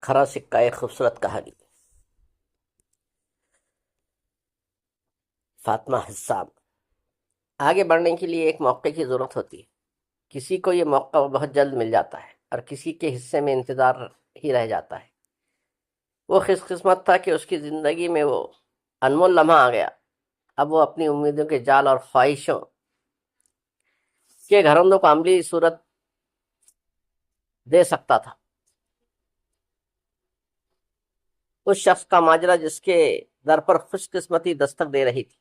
کھرا سکہ ایک خوبصورت کہانی۔ فاطمہ حسام۔ آگے بڑھنے کے لیے ایک موقع کی ضرورت ہوتی ہے۔ کسی کو یہ موقع بہت جلد مل جاتا ہے اور کسی کے حصے میں انتظار ہی رہ جاتا ہے۔ وہ خوش قسمت تھا کہ اس کی زندگی میں وہ انمول لمحہ آ گیا۔ اب وہ اپنی امیدوں کے جال اور خواہشوں کے گھرندوں کو عملی صورت دے سکتا تھا۔ اس شخص کا ماجرا جس کے در پر خوش قسمتی دستک دے رہی تھی۔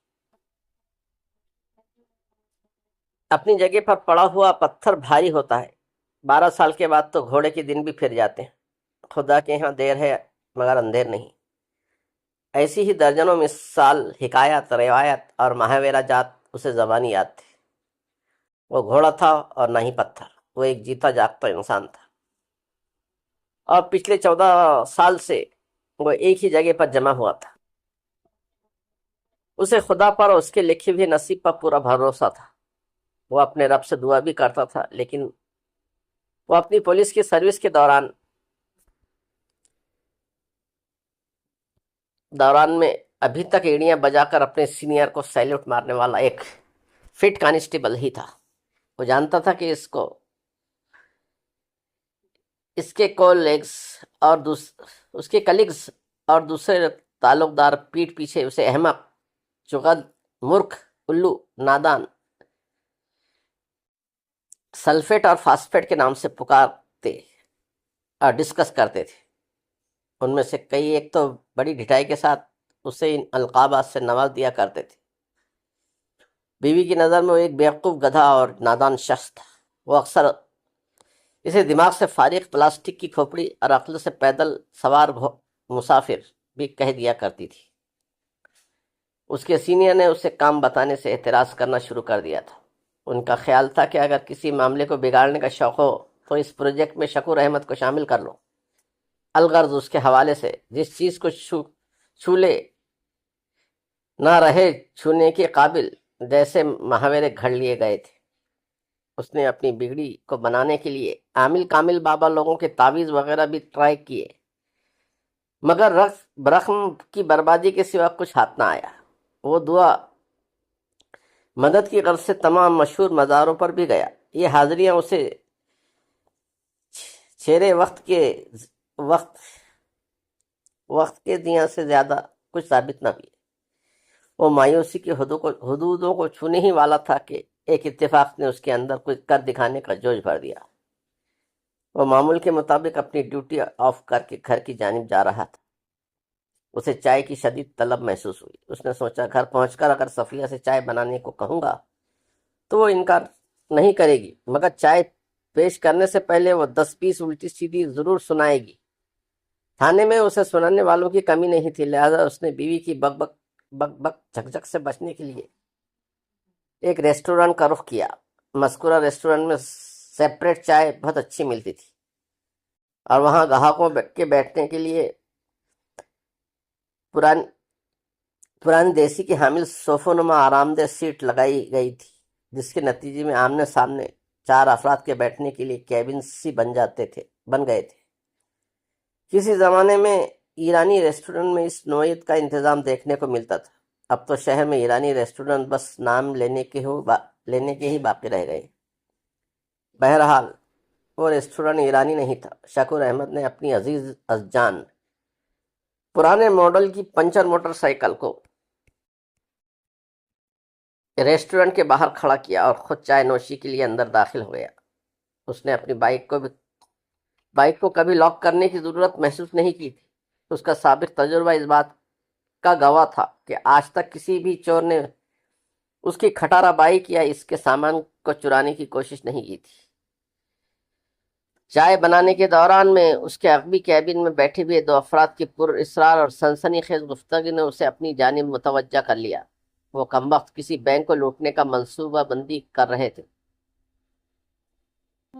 اپنی جگہ پر پڑا ہوا پتھر بھاری ہوتا ہے۔ 12 سال کے بعد تو گھوڑے کے دن بھی پھر جاتے ہیں۔ خدا کے یہاں دیر ہے مگر اندھیر نہیں۔ ایسی ہی درجنوں مثال، حکایت، روایت اور مہاورہ جات اسے زبانی یاد تھے۔ وہ گھوڑا تھا اور نہ ہی پتھر، وہ ایک جیتا جاگتا انسان تھا، اور پچھلے 14 سال سے وہ ایک ہی جگہ پر جمع ہوا تھا۔ اسے خدا پر اور اس کے لکھے ہوئے نصیب پر پورا بھروسہ تھا۔ وہ اپنے رب سے دعا بھی کرتا تھا، لیکن وہ اپنی پولیس کی سروس کے دوران میں ابھی تک ایڑیاں بجا کر اپنے سینئر کو سیلوٹ مارنے والا ایک فٹ کانسٹیبل ہی تھا۔ وہ جانتا تھا کہ اس کے کلیگز اور دوسرے تعلق دار پیٹھ پیچھے اسے احمق، چغل، مورخ، الو، نادان، سلفیٹ اور فاسفیٹ کے نام سے پکارتے اور ڈسکس کرتے تھے۔ ان میں سے کئی ایک تو بڑی ڈھٹائی کے ساتھ اسے ان القابات سے نواز دیا کرتے تھے۔ بیوی کی نظر میں وہ ایک بیوقوف، گدھا اور نادان شخص تھا۔ وہ اکثر اسے دماغ سے فارغ، پلاسٹک کی کھوپڑی اور عقل سے پیدل سوار مسافر بھی کہہ دیا کرتی تھی۔ اس کے سینئر نے اسے کام بتانے سے اعتراض کرنا شروع کر دیا تھا۔ ان کا خیال تھا کہ اگر کسی معاملے کو بگاڑنے کا شوق ہو تو اس پروجیکٹ میں شکور احمد کو شامل کر لو۔ الغرض اس کے حوالے سے جس چیز کو چھولے نہ رہے چھونے کے قابل، جیسے محاورے گھڑ لیے گئے تھے۔ اس نے اپنی بگڑی کو بنانے کے لیے عامل کامل بابا لوگوں کے تعویذ وغیرہ بھی ٹرائی کیے، مگر رقم کی بربادی کے سوا کچھ ہاتھ نہ آیا۔ وہ دعا مدد کی غرض سے تمام مشہور مزاروں پر بھی گیا۔ یہ حاضریاں اسے چھیرے وقت کے دیا سے زیادہ کچھ ثابت نہ ہوئی۔ وہ مایوسی کی حدودوں کو چھونے ہی والا تھا کہ ایک اتفاق نے اس کے اندر کچھ کر دکھانے کا جوش بھر دیا۔ وہ معمول کے مطابق اپنی ڈیوٹی آف کر کے گھر کی جانب جا رہا تھا۔ اسے چائے کی شدید طلب محسوس ہوئی۔ اس نے سوچا گھر پہنچ کر اگر صفیہ سے چائے بنانے کو کہوں گا تو وہ انکار نہیں کرے گی، مگر چائے پیش کرنے سے پہلے وہ 10-20 الٹی سیدھی ضرور سنائے گی۔ تھانے میں اسے سنانے والوں کی کمی نہیں تھی، لہذا اس نے بیوی کی بک جھک سے بچنے کے لیے ایک ریسٹورانٹ کا رخ کیا۔ مذکورہ ریسٹورانٹ میں سیپریٹ چائے بہت اچھی ملتی تھی، اور وہاں گاہکوں کے بیٹھنے کے لیے پرانی دیسی کی حامل صوفہ نما آرام دہ سیٹ لگائی گئی تھی، جس کے نتیجے میں آمنے سامنے 4 افراد کے بیٹھنے کے لیے کیبن سی بن گئے تھے۔ کسی زمانے میں ایرانی ریسٹورنٹ میں اس نوعیت کا انتظام دیکھنے کو ملتا تھا۔ اب تو شہر میں ایرانی ریسٹورنٹ بس نام لینے کے ہی باقی رہ گئے۔ بہرحال وہ ریسٹورنٹ ایرانی نہیں تھا۔ شکور احمد نے اپنی عزیز از جان پرانے ماڈل کی پنچر موٹر سائیکل کو ریسٹورنٹ کے باہر کھڑا کیا اور خود چائے نوشی کے لیے اندر داخل ہو گیا۔ اس نے اپنی بائک کو کبھی لاک کرنے کی ضرورت محسوس نہیں کی تھی۔ اس کا سابق تجربہ اس بات کا گواہ تھا کہ آج تک کسی بھی چور نے اس کی کھٹارا بائک یا اس کے سامان کو چرانے کی کوشش نہیں کی تھی۔ چائے بنانے کے دوران میں اس کے عقبی کیبن میں بیٹھے ہوئے 2 افراد کی پر اسرار اور سنسنی خیز گفتگو نے اسے اپنی جانب متوجہ کر لیا۔ وہ کمبخت کسی بینک کو لوٹنے کا منصوبہ بندی کر رہے تھے۔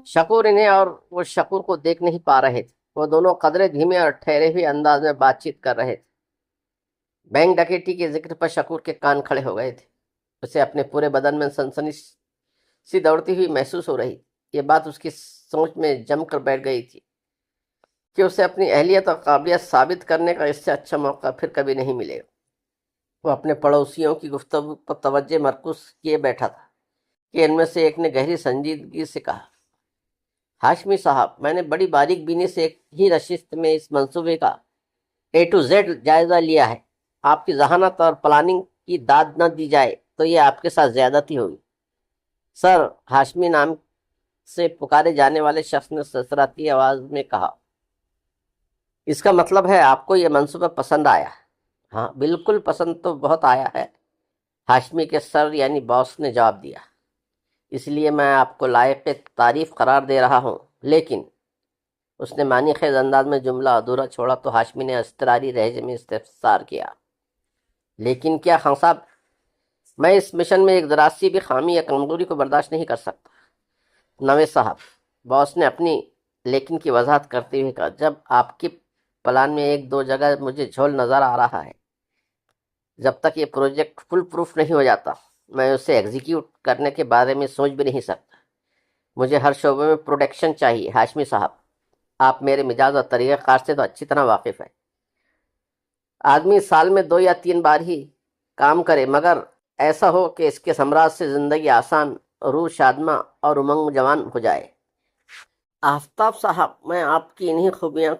شکور انہیں اور وہ شکور کو دیکھ نہیں پا رہے تھے۔ وہ دونوں قدرے دھیمے اور ٹھہرے ہوئے انداز میں بات چیت کر رہے تھے۔ بینک ڈکیتی کے ذکر پر شکور کے کان کھڑے ہو گئے تھے۔ اسے اپنے پورے بدن میں سنسنی سی دوڑتی ہوئی محسوس ہو رہی۔ یہ بات اس کی سوچ میں جم کر بیٹھ گئی تھی کہ اسے اپنی اہلیت اور قابلیت ثابت کرنے کا اس سے اچھا موقع پھر کبھی نہیں ملے گا۔ وہ اپنے پڑوسیوں کی گفتگو پر توجہ مرکوز کیے بیٹھا تھا کہ ان میں سے ایک نے گہری سنجیدگی سے کہا، ہاشمی صاحب، میں نے بڑی باریک بینی سے ایک ہی نشست میں اس منصوبے کا اے ٹو زیڈ جائزہ لیا ہے۔ آپ کی ذہانت اور پلاننگ کی داد نہ دی جائے تو یہ آپ کے ساتھ زیادتی ہوگی۔ سر، ہاشمی نام سے پکارے جانے والے شخص نے سسراتی آواز میں کہا، اس کا مطلب ہے آپ کو یہ منصوبہ پسند آیا ہے؟ ہاں بالکل، پسند تو بہت آیا ہے، ہاشمی کے سر یعنی باس نے جواب دیا۔ اس لیے میں آپ کو لائق تعریف قرار دے رہا ہوں۔ لیکن اس نے معنی خیز انداز میں جملہ ادھورا چھوڑا تو ہاشمی نے اضطراری لہجے میں استفسار کیا، لیکن کیا خان صاحب؟ میں اس مشن میں ایک ذرا سی بھی خامی یا کمزوری کو برداشت نہیں کر سکتا۔ نوے صاحب، باس نے اپنی لیکن کی وضاحت کرتے ہوئے کہا، جب آپ کی پلان میں ایک دو جگہ مجھے جھول نظر آ رہا ہے، جب تک یہ پروجیکٹ فل پروف نہیں ہو جاتا میں اسے ایگزیکیوٹ کرنے کے بارے میں سوچ بھی نہیں سکتا۔ مجھے ہر شعبے میں پروٹیکشن چاہیے۔ ہاشمی صاحب، آپ میرے مزاج اور طریقہ کار سے تو اچھی طرح واقف ہیں۔ آدمی سال میں 2 یا 3 بار ہی کام کرے، مگر ایسا ہو کہ اس کے ثمرات سے زندگی آسان، روح شادماں اور امنگ جوان ہو جائے۔ آفتاب صاحب، میں آپ کی انہی خوبیاں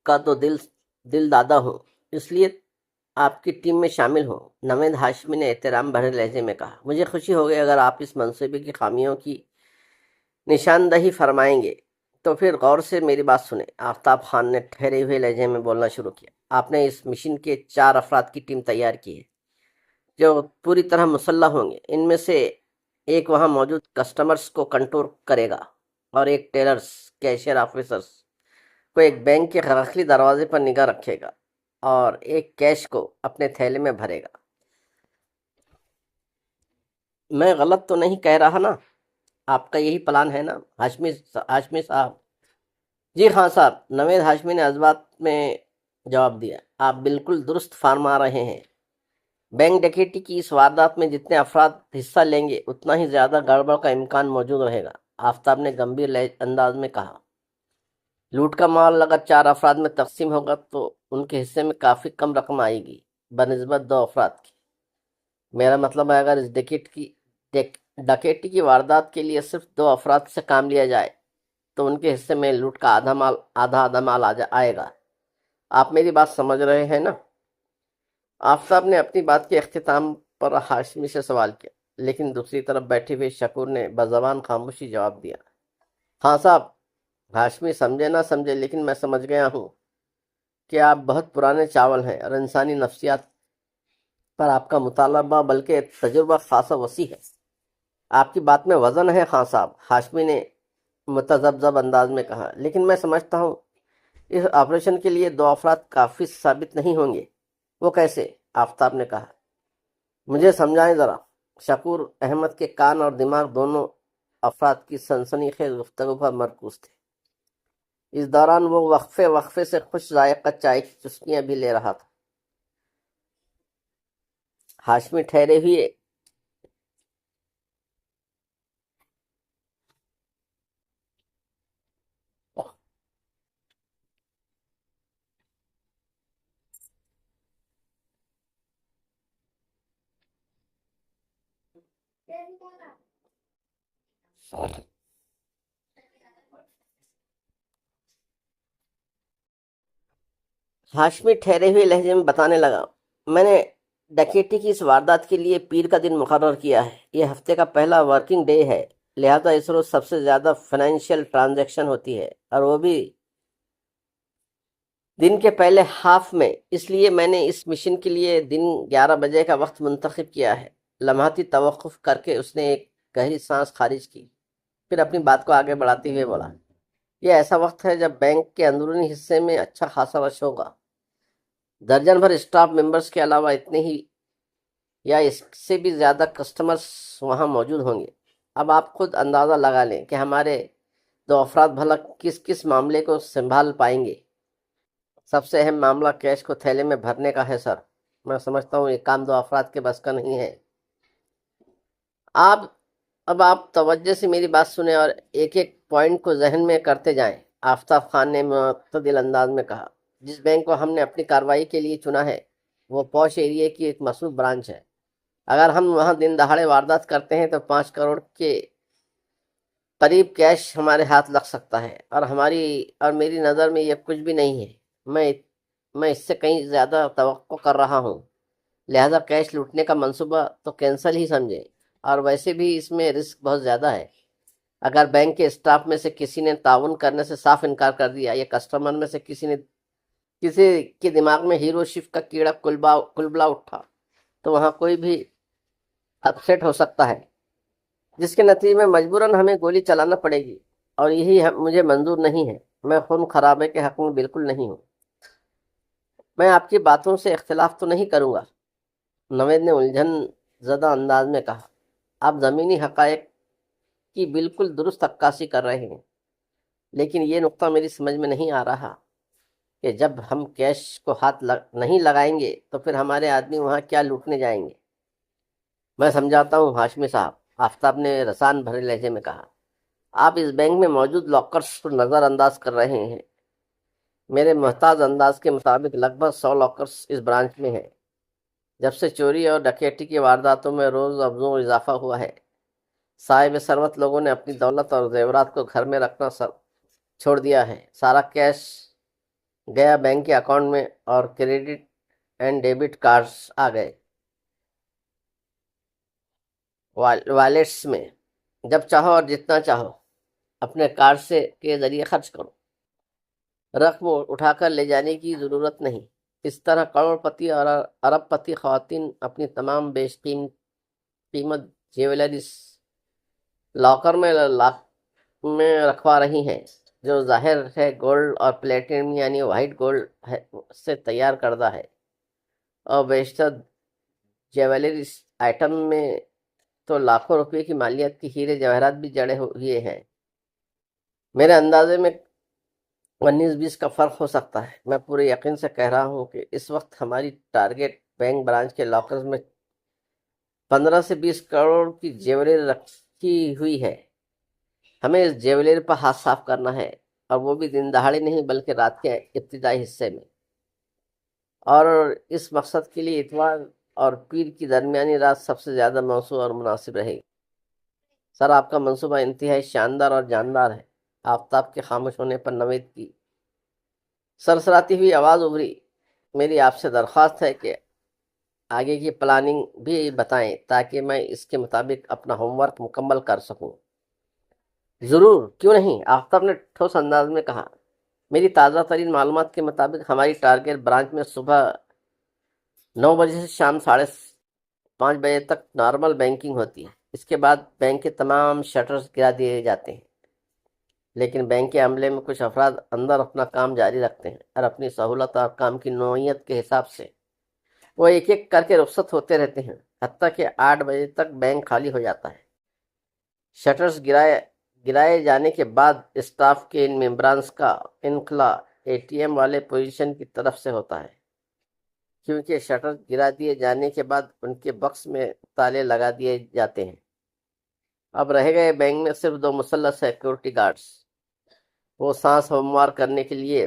کا تو دل دادا ہوں، اس لیے آپ کی ٹیم میں شامل ہوں۔ نوید ہاشمی نے احترام بھرے لہجے میں کہا، مجھے خوشی ہوگی اگر آپ اس منصوبے کی خامیوں کی نشاندہی فرمائیں گے۔ تو پھر غور سے میری بات سنیں۔ آفتاب خان نے ٹھہرے ہوئے لہجے میں بولنا شروع کیا، آپ نے اس مشن کے 4 افراد کی ٹیم تیار کی ہے جو پوری طرح مسلح ہوں گے۔ ان میں سے ایک وہاں موجود کسٹمرز کو کنٹرول کرے گا اور ایک ٹیلرز، کیشیئر آفیسرز کو ایک بینک کے داخلی دروازے پر نگاہ رکھے گا اور ایک کیش کو اپنے تھیلے میں بھرے گا۔ میں غلط تو نہیں کہہ رہا نا؟ آپ کا یہی پلان ہے نا ہاشمی صاحب؟ جی خان صاحب، نوید ہاشمی نے ازبات میں جواب دیا، آپ بالکل درست فرما رہے ہیں۔ بینک ڈکیتی کی اس واردات میں جتنے افراد حصہ لیں گے اتنا ہی زیادہ گڑبڑ کا امکان موجود رہے گا۔ آفتاب نے گمبھیر انداز میں کہا، لوٹ کا مال اگر 4 افراد میں تقسیم ہوگا تو ان کے حصے میں کافی کم رقم آئے گی بنسبت 2 افراد کی۔ میرا مطلب ہے اگر اس ڈکیتی کی واردات کے لیے صرف 2 افراد سے کام لیا جائے تو ان کے حصے میں لوٹ کا آدھا مال آئے گا۔ آپ میری بات سمجھ رہے ہیں نا؟ آفتاب نے اپنی بات کے اختتام پر ہاشمی سے سوال کیا، لیکن دوسری طرف بیٹھے ہوئے شکور نے بزبان خاموشی جواب دیا، ہاں صاحب، ہاشمی سمجھے نہ سمجھے لیکن میں سمجھ گیا ہوں کہ آپ بہت پرانے چاول ہیں اور انسانی نفسیات پر آپ کا مطالبہ بلکہ تجربہ خاصا وسیع ہے۔ آپ کی بات میں وزن ہے خان صاحب، ہاشمی نے متذبذب انداز میں کہا، لیکن میں سمجھتا ہوں اس آپریشن کے لیے 2 افراد کافی ثابت نہیں ہوں گے۔ وہ کیسے؟ آفتاب نے کہا، مجھے سمجھائیں ذرا۔ شکور احمد کے کان اور دماغ دونوں افراد کی سنسنی خیز گفتگو پر مرکوز تھے۔ اس دوران وہ وقفے سے خوش ذائقہ چائے کی چسکیاں بھی لے رہا تھا۔ ہاشمی ٹھہرے ہوئے لہجے میں بتانے لگا، میں نے ڈکیتی کی اس واردات کے لیے پیر کا دن مقرر کیا ہے۔ یہ ہفتے کا پہلا ورکنگ ڈے ہے، لہذا اس روز سب سے زیادہ فائنینشیل ٹرانزیکشن ہوتی ہے، اور وہ بھی دن کے پہلے ہاف میں۔ اس لیے میں نے اس مشن کے لیے دن 11 بجے کا وقت منتخب کیا ہے۔ لمحاتی توقف کر کے اس نے ایک گہری سانس خارج کی، پھر اپنی بات کو آگے بڑھاتے ہوئے بولا، یہ ایسا وقت ہے جب بینک کے اندرونی حصے میں اچھا خاصا رش ہوگا۔ درجن بھر اسٹاف ممبرز کے علاوہ اتنے ہی یا اس سے بھی زیادہ کسٹمرز وہاں موجود ہوں گے۔ اب آپ خود اندازہ لگا لیں کہ ہمارے 2 افراد بھلا کس معاملے کو سنبھال پائیں گے۔ سب سے اہم معاملہ کیش کو تھیلے میں بھرنے کا ہے سر۔ میں سمجھتا ہوں یہ کام 2 افراد کے بس کا نہیں ہے۔ اب آپ توجہ سے میری بات سنیں اور ایک ایک پوائنٹ کو ذہن میں کرتے جائیں۔ آفتاب خان نے معتدل انداز میں کہا، جس بینک کو ہم نے اپنی کارروائی کے لیے چنا ہے وہ پوش ایریے کی ایک مصروف برانچ ہے۔ اگر ہم وہاں دن دہاڑے واردات کرتے ہیں تو 5 کروڑ کے قریب کیش ہمارے ہاتھ لگ سکتا ہے، اور میری نظر میں یہ کچھ بھی نہیں ہے۔ میں اس سے کہیں زیادہ توقع کر رہا ہوں، لہذا کیش لوٹنے کا منصوبہ تو کینسل ہی سمجھے، اور ویسے بھی اس میں رسک بہت زیادہ ہے۔ اگر بینک کے اسٹاف میں سے کسی نے تعاون کرنے سے صاف انکار کر دیا یا کسٹمر میں سے کسی کے دماغ میں ہیرو شفٹ کا کیڑا کلبلا اٹھا تو وہاں کوئی بھی اپسیٹ ہو سکتا ہے، جس کے نتیجے میں مجبوراً ہمیں گولی چلانا پڑے گی، اور یہی مجھے منظور نہیں ہے۔ میں خون خرابے کے حق میں بالکل نہیں ہوں۔ میں آپ کی باتوں سے اختلاف تو نہیں کروں گا، نوید نے الجھن زدہ انداز میں کہا۔ آپ زمینی حقائق کی بالکل درست عکاسی کر رہے ہیں، لیکن یہ نقطہ میری سمجھ میں نہیں آ رہا کہ جب ہم کیش کو ہاتھ نہیں لگائیں گے تو پھر ہمارے آدمی وہاں کیا لوٹنے جائیں گے؟ میں سمجھاتا ہوں ہاشمی صاحب، آفتاب نے رسان بھرے لہجے میں کہا۔ آپ اس بینک میں موجود لاکرز پر نظر انداز کر رہے ہیں۔ میرے محتاط انداز کے مطابق لگ بھگ 100 لاکرز اس برانچ میں ہیں۔ جب سے چوری اور ڈکیتی کی وارداتوں میں روز افزوں اضافہ ہوا ہے، صاحب ثروت لوگوں نے اپنی دولت اور زیورات کو گھر میں رکھنا چھوڑ دیا ہے۔ سارا کیش گیا بینک کے اکاؤنٹ میں، اور کریڈٹ اینڈ ڈیبٹ کارڈز آ گئے والیٹس میں۔ جب چاہو اور جتنا چاہو اپنے کارڈ کے ذریعے خرچ کرو، رقم اٹھا کر لے جانے کی ضرورت نہیں۔ اس طرح کروڑ پتی اور ارب پتی خواتین اپنی تمام بیش قیمت جیولریز لاکر میں رکھوا رہی ہیں، جو ظاہر ہے گولڈ اور پلیٹینم یعنی وائٹ گولڈ سے تیار کردہ ہے، اور بیشتر جیولریز آئٹم میں تو لاکھوں روپے کی مالیت کی ہیرے جواہرات بھی جڑے ہوئے ہیں۔ میرے اندازے میں 19-20 کا فرق ہو سکتا ہے۔ میں پورے یقین سے کہہ رہا ہوں کہ اس وقت ہماری ٹارگٹ بینک برانچ کے لاکرز میں 15 سے 20 کروڑ کی جیولری رکھی ہوئی ہے۔ ہمیں اس جیولری پر ہاتھ صاف کرنا ہے، اور وہ بھی دن دہاڑے نہیں بلکہ رات کے ابتدائی حصے میں، اور اس مقصد کے لیے اتوار اور پیر کی درمیانی رات سب سے زیادہ موزوں اور مناسب رہے گی۔ سر، آپ کا منصوبہ انتہائی شاندار اور جاندار ہے۔ آفتاب کے خاموش ہونے پر نوید کی سرسراتی ہوئی آواز ابھری۔ میری آپ سے درخواست ہے کہ آگے کی پلاننگ بھی بتائیں تاکہ میں اس کے مطابق اپنا ہوم ورک مکمل کر سکوں۔ ضرور، کیوں نہیں، آفتاب نے ٹھوس انداز میں کہا۔ میری تازہ ترین معلومات کے مطابق ہماری ٹارگٹ برانچ میں صبح 9 بجے سے شام 5:30 بجے تک نارمل بینکنگ ہوتی ہے۔ اس کے بعد بینک کے تمام شٹرز گرا دیے جاتے ہیں، لیکن بینک کے عملے میں کچھ افراد اندر اپنا کام جاری رکھتے ہیں، اور اپنی سہولت اور کام کی نوعیت کے حساب سے وہ ایک ایک کر کے رخصت ہوتے رہتے ہیں، حتیٰ کہ 8 بجے تک بینک خالی ہو جاتا ہے۔ شٹرز گرائے جانے کے بعد اسٹاف کے ان ممبرانز کا انخلا ATM والے پوزیشن کی طرف سے ہوتا ہے، کیونکہ شٹر گرا دیے جانے کے بعد ان کے باکس میں تالے لگا دیے جاتے ہیں۔ اب رہ گئے بینک میں صرف 2 مسلح سیکورٹی گارڈز۔ وہ سانس ہموار کرنے کے لیے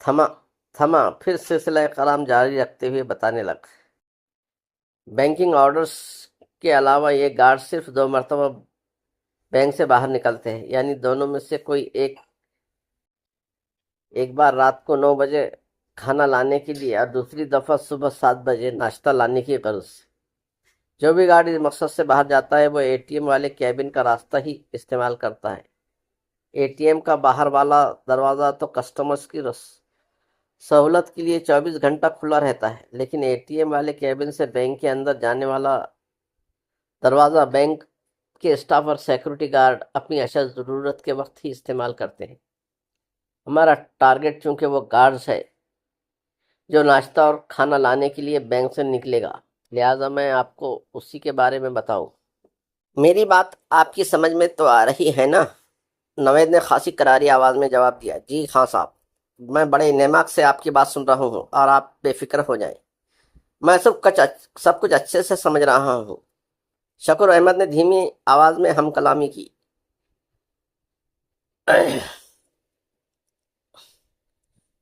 تھما پھر سلسلہ کلام جاری رکھتے ہوئے بتانے لگا۔ بینکنگ آرڈرز کے علاوہ یہ گارڈ صرف 2 مرتبہ بینک سے باہر نکلتے ہیں، یعنی دونوں میں سے کوئی ایک بار رات کو 9 بجے کھانا لانے کے لیے، اور دوسری دفعہ صبح 7 بجے ناشتہ لانے کی غرض سے۔ جو بھی گارڈ اس مقصد سے باہر جاتا ہے وہ ATM والے کیبن کا راستہ ہی استعمال کرتا ہے۔ ATM کا باہر والا دروازہ تو کسٹمرز کی سہولت کے لیے 24 گھنٹہ کھلا رہتا ہے، لیکن ATM والے کیبن سے بینک کے اندر جانے والا دروازہ بینک کے اسٹاف اور سیکورٹی گارڈ اپنی اشد ضرورت کے وقت ہی استعمال کرتے ہیں۔ ہمارا ٹارگٹ چونکہ وہ گارڈز ہے جو ناشتہ اور کھانا لانے کے لیے بینک سے نکلے گا، لہٰذا میں آپ کو اسی کے بارے میں بتاؤں۔ میری بات آپ کی سمجھ میں تو آ رہی ہے نا؟ نوید نے خاصی کراری آواز میں جواب دیا۔ جی ہاں صاحب، میں بڑے انعماق سے آپ کی بات سن رہا ہوں، اور آپ بے فکر ہو جائیں، میں سب کچھ اچھے سے سمجھ رہا ہوں۔ شکر احمد نے دھیمی آواز میں ہم کلامی کی۔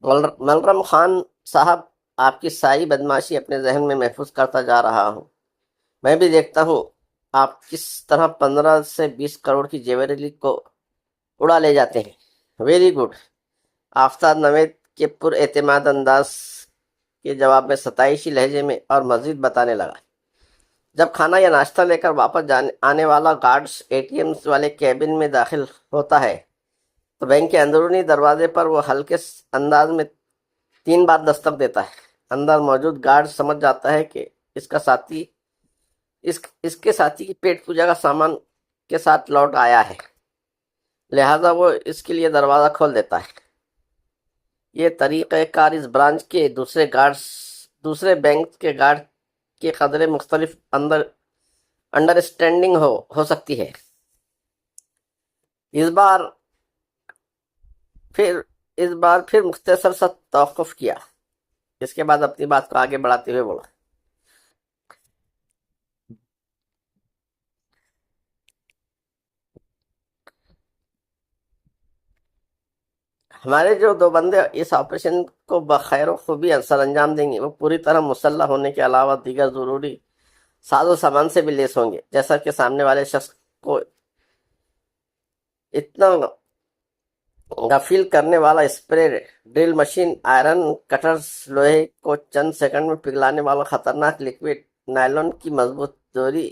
ملرم خان صاحب، آپ کی ساری بدماشی اپنے ذہن میں محفوظ کرتا جا رہا ہوں۔ میں بھی دیکھتا ہوں آپ کس طرح 15 سے 20 کروڑ کی جیولری کو اڑا لے جاتے ہیں۔ ویری گڈ، آفتاب نوید کے پر اعتماد انداز کے جواب میں ستائشی لہجے میں اور مزید بتانے لگا، جب کھانا یا ناشتہ لے کر واپس آنے والا گارڈز اے ٹی ایم والے کیبن میں داخل ہوتا ہے تو بینک کے اندرونی دروازے پر وہ ہلکے انداز میں 3 بار دستک دیتا ہے۔ اندر موجود گارڈ سمجھ جاتا ہے کہ اس کے ساتھی کی پیٹ پوجا کا سامان کے ساتھ لوٹ آیا ہے، لہذا وہ اس کے لیے دروازہ کھول دیتا ہے۔ یہ طریقہ کار اس برانچ کے دوسرے بینک کے گارڈ کے قدرے مختلف انڈرسٹینڈنگ ہو سکتی ہے۔ اس بار پھر مختصر سا توقف کیا، اس کے بعد اپنی بات کو آگے بڑھاتے ہوئے بولا، ہمارے جو 2 بندے اس آپریشن کو بخیر و خوبی سر انجام دیں گے، وہ پوری طرح مسلح ہونے کے علاوہ دیگر ضروری ساز و سامان سے بھی لیس ہوں گے، جیسا کہ سامنے والے شخص کو اتنا غفیل کرنے والا spray drill machine, iron cutters, لوہے کو چند سیکنڈ میں پگھلانے والا خطرناک لکوڈ، نائلون کی مضبوط ڈوری،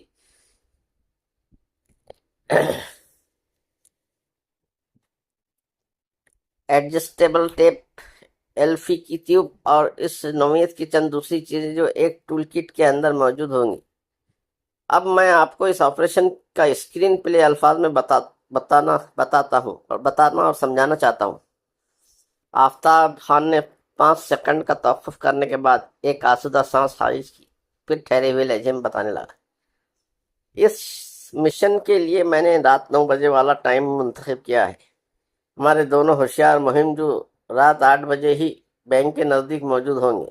ایڈجسٹیبل ٹیپ، ایلفی کی ٹیوب اور اس نوعیت کی چند دوسری چیزیں جو ایک ٹول کٹ کے اندر موجود ہوں گی۔ اب میں آپ کو اس آپریشن کا اسکرین پلے الفاظ میں بتانا اور سمجھانا چاہتا ہوں۔ آفتاب خان نے 5 سیکنڈ کا توقف کرنے کے بعد ایک آسودہ سانس خارج کی، پھر ٹھہرے ہوئے لہجے میں بتانے لگا، اس مشن کے لیے میں نے رات 9 بجے والا ٹائم منتخب کیا ہے۔ ہمارے دونوں ہوشیار مہم جو رات 8 بجے ہی بینک کے نزدیک موجود ہوں گے،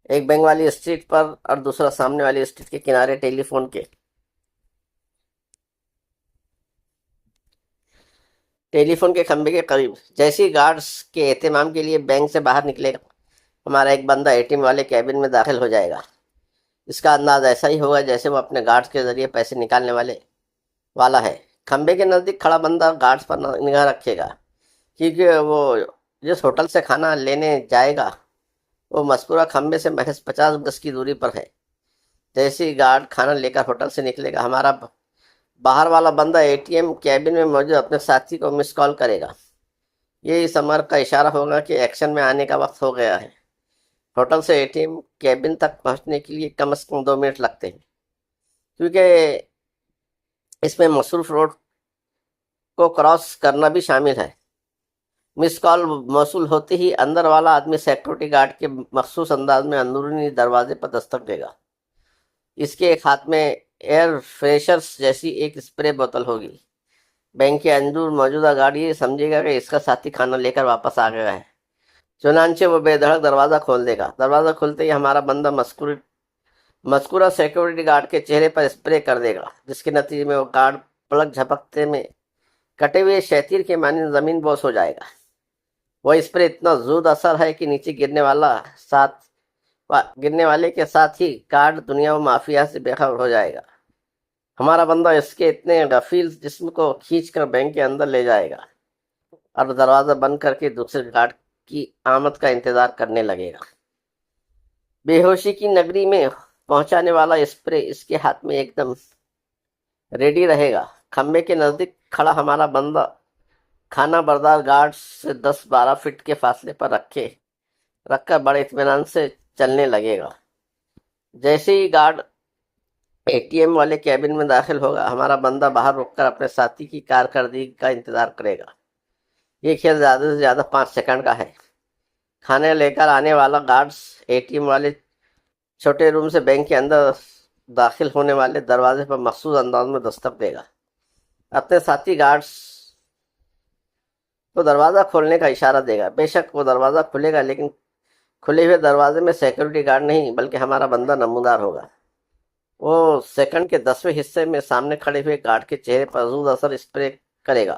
ایک بینک والی اسٹریٹ پر اور دوسرا سامنے والی اسٹریٹ کے کنارے ٹیلی فون کے کھمبے کے قریب۔ جیسی گارڈز کے اہتمام کے لیے بینک سے باہر نکلے گا، ہمارا ایک بندہ اے ٹی ایم والے کیبن میں داخل ہو جائے گا۔ اس کا انداز ایسا ہی ہوگا جیسے وہ اپنے گارڈز کے ذریعے پیسے نکالنے والا ہے۔ کھمبے کے نزدیک کھڑا بندہ گارڈز پر نگاہ رکھے گا، کیونکہ وہ جس ہوٹل سے کھانا لینے جائے گا وہ مذکورہ کھمبے سے محض 50 گز کی دوری پر ہے۔ جیسے ہی گارڈ کھانا لے کر ہوٹل سے نکلے گا، ہمارا باہر والا بندہ اے ٹی ایم کیبن میں موجود اپنے ساتھی کو مس کال کرے گا۔ یہ اس امر کا اشارہ ہوگا کہ ایکشن میں آنے کا وقت ہو گیا ہے۔ ہوٹل سے اے ٹی ایم کیبن تک پہنچنے کے لیے کم از کم 2 منٹ لگتے ہیں، کیونکہ اس میں مصروف روڈ کو کراس کرنا بھی شامل ہے۔ مس کال موصول ہوتے ہی اندر والا آدمی سیکورٹی گارڈ کے مخصوص انداز میں اندرونی دروازے پر دستک دے گا۔ اس کے ایک ہاتھ میں ایئر فریشرز جیسی ایک اسپرے بوتل ہوگی۔ بینک کے اندر موجودہ گارڈ یہ سمجھے گا کہ اس کا ساتھی کھانا لے کر واپس آ گیا ہے، چنانچہ وہ بے دھڑک دروازہ کھول دے گا۔ دروازہ کھلتے ہی ہمارا بندہ مذکورہ سیکورٹی گارڈ کے چہرے پر اسپرے کر دے گا، جس کے نتیجے میں وہ گارڈ پلک جھپکتے میں کٹے ہوئے شیطیر کے مانند زمین بوس ہو جائے گا۔ وہ اسپرے اتنا زود اثر ہے کہ نیچے گرنے والے کے ساتھ ہی گارڈ دنیا و مافیا سے بے خبر ہو جائے گا۔ ہمارا بندہ اس کے اتنے غفیل جسم کو کھینچ کر بینک کے اندر لے جائے گا اور دروازہ بند کر کے دوسرے گارڈ کی آمد کا انتظار کرنے لگے گا۔ بے ہوشی کی نگری میں پہنچانے والا اسپرے اس کے ہاتھ میں ایک دم ریڈی رہے گا۔ کھمبے کے نزدیک کھڑا ہمارا بندہ کھانا بردار گارڈ سے 10-12 فٹ کے فاصلے پر رکھ کر بڑے اطمینان سے چلنے لگے گا۔ جیسے ہی گارڈ اے ٹی ایم والے کیبن میں داخل ہوگا، ہمارا بندہ باہر رک کر اپنے ساتھی کی کارکردگی کا انتظار کرے گا۔ یہ کھیل زیادہ سے زیادہ 5 سیکنڈ کا ہے۔ کھانے لے کر آنے والا گارڈز اے ٹی ایم والے چھوٹے روم سے بینک کے اندر داخل ہونے والے دروازے پر مخصوص انداز میں دستک دے گا، اپنے ساتھی گارڈز کو دروازہ کھولنے کا اشارہ دے گا۔ بے شک وہ دروازہ کھلے گا، لیکن کھلے ہوئے دروازے میں سیکورٹی گارڈ نہیں بلکہ ہمارا بندہ نمودار ہوگا۔ وہ سیکنڈ کے 10ویں حصے میں سامنے کھڑے ہوئے گارڈ کے چہرے پر زود اثر اسپرے کرے گا۔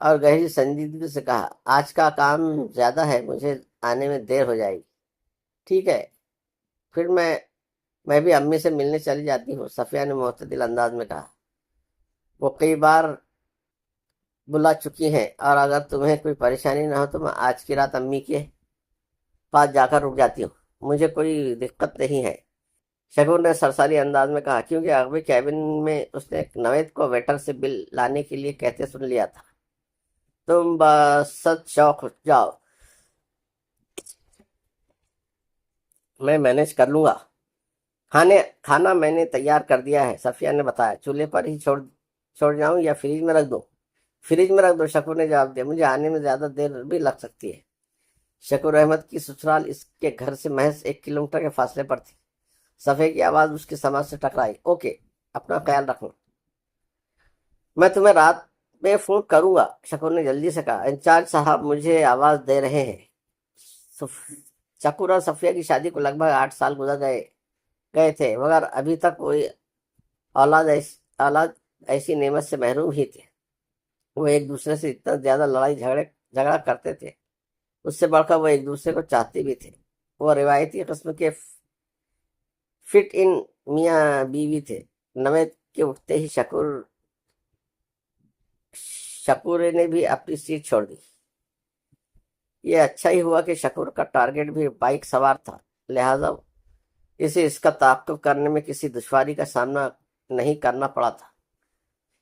اور گہری سنجیدگی سے کہا، آج کا کام زیادہ ہے، مجھے آنے میں دیر ہو جائے گی۔ ٹھیک ہے، پھر میں بھی امی سے ملنے چلی جاتی ہوں، صفیہ نے معتدل انداز میں کہا۔ وہ کئی بار بلا چکی ہیں، اور اگر تمہیں کوئی پریشانی نہ ہو تو میں آج کی رات امی کے پاس جا کر رک جاتی ہوں، مجھے کوئی دقت نہیں ہے، شکور نے سرسری انداز میں کہا، کیونکہ اگلے کیبن میں اس نے نوید کو ویٹر سے بل لانے کے لیے کہتے سن لیا تھا۔ تم بست شوق جاؤ، میں مینج کر لوں گا، کھانا میں نے تیار کر دیا ہے، صفیہ نے بتایا۔ چولہے پر ہی چھوڑ جاؤں یا فریج میں رکھ دوں؟ فریج میں رکھ دو، شکور نے جواب دیا، مجھے آنے میں زیادہ دیر بھی لگ سکتی ہے۔ شکور احمد کی سسرال اس کے گھر سے محض 1 کلومیٹر کے فاصلے پر تھی۔ صفیہ کی آواز اس کی سماعت سے ٹکرائی۔ اوکے، اپنا خیال رکھنا، میں تمہیں رات میں فون کروں گا، شکور نے جلدی سے کہا۔ انچارج صاحب مجھے آواز دے رہے ہیں۔ شکور اور صفیہ کی شادی کو لگ بھگ 8 سال گزر گئے تھے، مگر ابھی تک کوئی اولاد ایسی نعمت سے محروم ہی تھے۔ وہ ایک دوسرے سے اتنا زیادہ لڑائی جھگڑا کرتے تھے، اس سے بڑھ کر وہ ایک دوسرے کو چاہتے بھی تھے۔ وہ روایتی قسم کے فٹ ان میاں بیوی تھے۔ نوید کے اٹھتے ہی شکور نے بھی اپنی سیٹ چھوڑ دی۔ یہ اچھا ہی ہوا کہ شکور کا ٹارگٹ بھی بائک سوار تھا، لہذا اسے اس کا تعاقب کرنے میں کسی دشواری کا سامنا نہیں کرنا پڑا تھا۔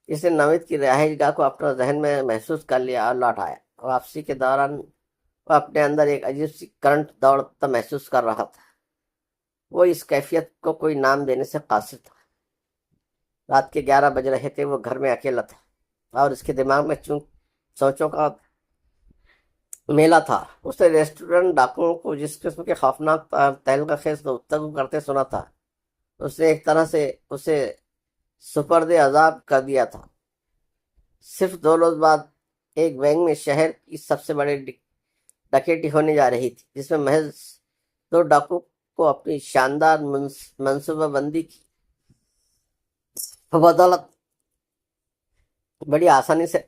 اس نے نوید کی رہائش گاہ کو اپنا ذہن میں محسوس کر لیا اور لوٹ آیا۔ واپسی کے دوران وہ اپنے اندر ایک عجیب سی کرنٹ دوڑتا محسوس کر رہا تھا۔ وہ اس کیفیت کو کوئی نام دینے سے قاصر تھا۔ رات کے 11 بج رہے تھے، وہ گھر میں اکیلا تھا، اور اس کے دماغ میں سوچوں کا میلہ تھا۔ اس نے ریسٹورنٹ ڈاکوؤں کو جس قسم کے خوفناک تہلکہ خیز گفتگو کرتے سنا تھا، اس نے ایک طرح سے اسے سپرد عذاب کر دیا تھا۔ صرف 2 روز بعد ایک بینک میں شہر کی سب سے بڑی ڈکیتی ہونے جا رہی تھی، جس میں محض 2 ڈاکو کو اپنی شاندار منصوبہ بندی کی بدولت بڑی آسانی سے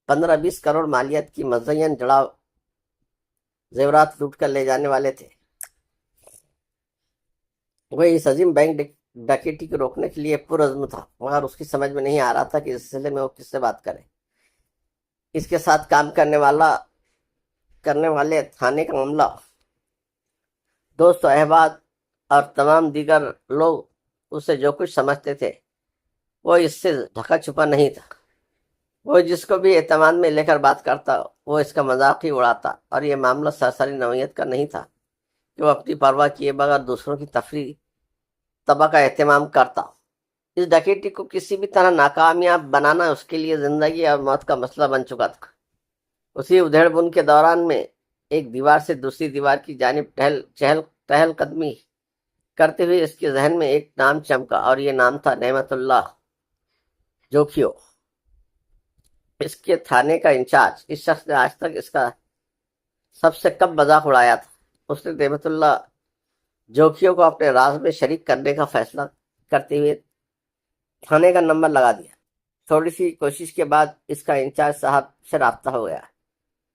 15-20 کروڑ مالیت کی مزین جڑاؤ زیورات لوٹ کر لے جانے والے تھے۔ وہ اس عظیم بینک ڈکیتی کو روکنے کے لیے پرعزم تھا، مگر اس کی سمجھ میں نہیں آ رہا تھا کہ اس سلسلے میں وہ کس سے بات کرے۔ اس کے ساتھ کام کرنے والے تھانے کا معاملہ، دوست و احباب اور تمام دیگر لوگ اسے جو کچھ سمجھتے تھے وہ اس سے ڈھکا چھپا نہیں تھا۔ وہ جس کو بھی اعتماد میں لے کر بات کرتا وہ اس کا مذاق ہی اڑاتا، اور یہ معاملہ سرسری نوعیت کا نہیں تھا کہ وہ اپنی پرواہ کیے بغیر دوسروں کی تفریح طبع کا اہتمام کرتا۔ اس ڈکیتی کو کسی بھی طرح ناکامیاب بنانا اس کے لیے زندگی اور موت کا مسئلہ بن چکا تھا۔ اسی ادھیڑ بن کے دوران میں ایک دیوار سے دوسری دیوار کی جانب ٹہل قدمی کرتے ہوئے اس کے ذہن میں ایک نام چمکا، اور یہ نام تھا نعمت اللہ جوکھیو، اس کے تھانے کا انچارج۔ اس شخص نے آج تک اس کا سب سے کم مذاق اڑایا تھا۔ اس نے نعمت اللہ جوکھیو کو اپنے راز میں شریک کرنے کا فیصلہ کرتے ہوئے تھانے کا نمبر لگا دیا۔ تھوڑی سی کوشش کے بعد اس کا انچارج صاحب سے رابطہ ہو گیا۔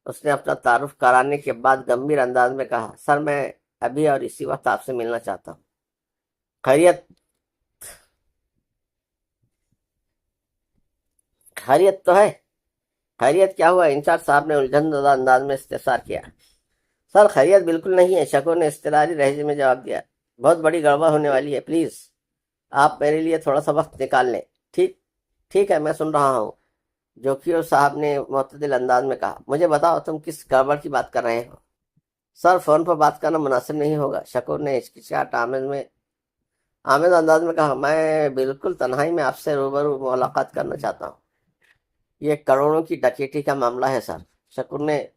اس نے اپنا تعارف کرانے کے بعد گمبھیر انداز میں کہا، سر میں ابھی اور اسی وقت آپ سے ملنا چاہتا ہوں۔ خیریت تو ہے؟ خیریت کیا ہوا؟ انچارج صاحب نے الجھن زدہ انداز میں استفسار کیا۔ سر خیریت بالکل نہیں ہے، شکور نے اضطراری لہجے میں جواب دیا، بہت بڑی گڑبڑ ہونے والی ہے، پلیز آپ میرے لیے تھوڑا سا وقت نکال لیں۔ ٹھیک ہے، میں سن رہا ہوں، جوکھیو صاحب نے معتدل انداز میں کہا۔ مجھے بتاؤ تم کس گڑبڑ کی بات کر رہے ہو؟ سر فون پر بات کرنا مناسب نہیں ہوگا، شکور نے ہچکچاہٹ آمیز انداز میں کہا۔ میں بالکل تنہائی میں آپ سے روبرو ملاقات کرنا چاہتا ہوں۔ یہ کروڑوں کی ڈکیتی کا معاملہ ہے سر۔ شکور نے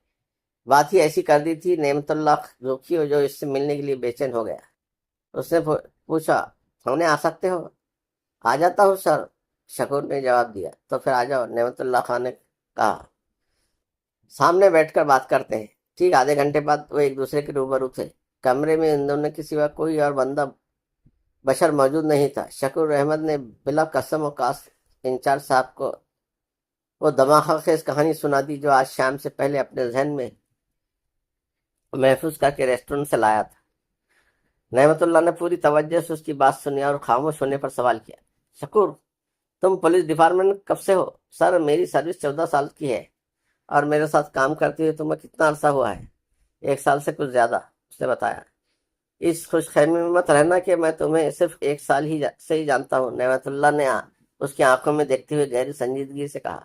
بات ہی ایسی کر دی تھی نعمت اللہ جوکھیو جو اس سے ملنے کے لیے بے چین ہو گیا۔ اس نے پوچھا، تھانے آ سکتے ہو؟ آ جاتا ہوں سر، شکور نے جواب دیا۔ تو پھر آ جاؤ، نعمت اللہ خان نے کہا، سامنے بیٹھ کر بات کرتے ہیں۔ ٹھیک آدھے گھنٹے بعد وہ ایک دوسرے کے روبرو تھے۔ کمرے میں ان دونوں کے سوا کوئی اور بندہ بشر موجود نہیں تھا۔ شکور احمد نے بلا قسم و کاست انچارج صاحب کو وہ دماغ خیز کہانی سنا دی جو آج شام سے پہلے اپنے ذہن میں محفوظ کر کے ریسٹورنٹ سے لایا تھا۔ نعمت اللہ نے پوری توجہ سے اس کی بات سنی اور خاموش ہونے پر سوال کیا، شکور، تم پولیس ڈپارٹمنٹ کب سے ہو؟ سر، میری سروس 14 سال کی ہے، اور میرے ساتھ کام کرتے ہوئے تمہیں کتنا عرصہ ہوا ہے؟ 1 سال سے کچھ زیادہ، اس نے بتایا۔ اس خوش خیمی میں مت رہنا کہ میں تمہیں صرف 1 سال سے ہی جانتا ہوں، نعمت اللہ نے اس کی آنکھوں میں دیکھتے ہوئے گہری سنجیدگی سے کہا۔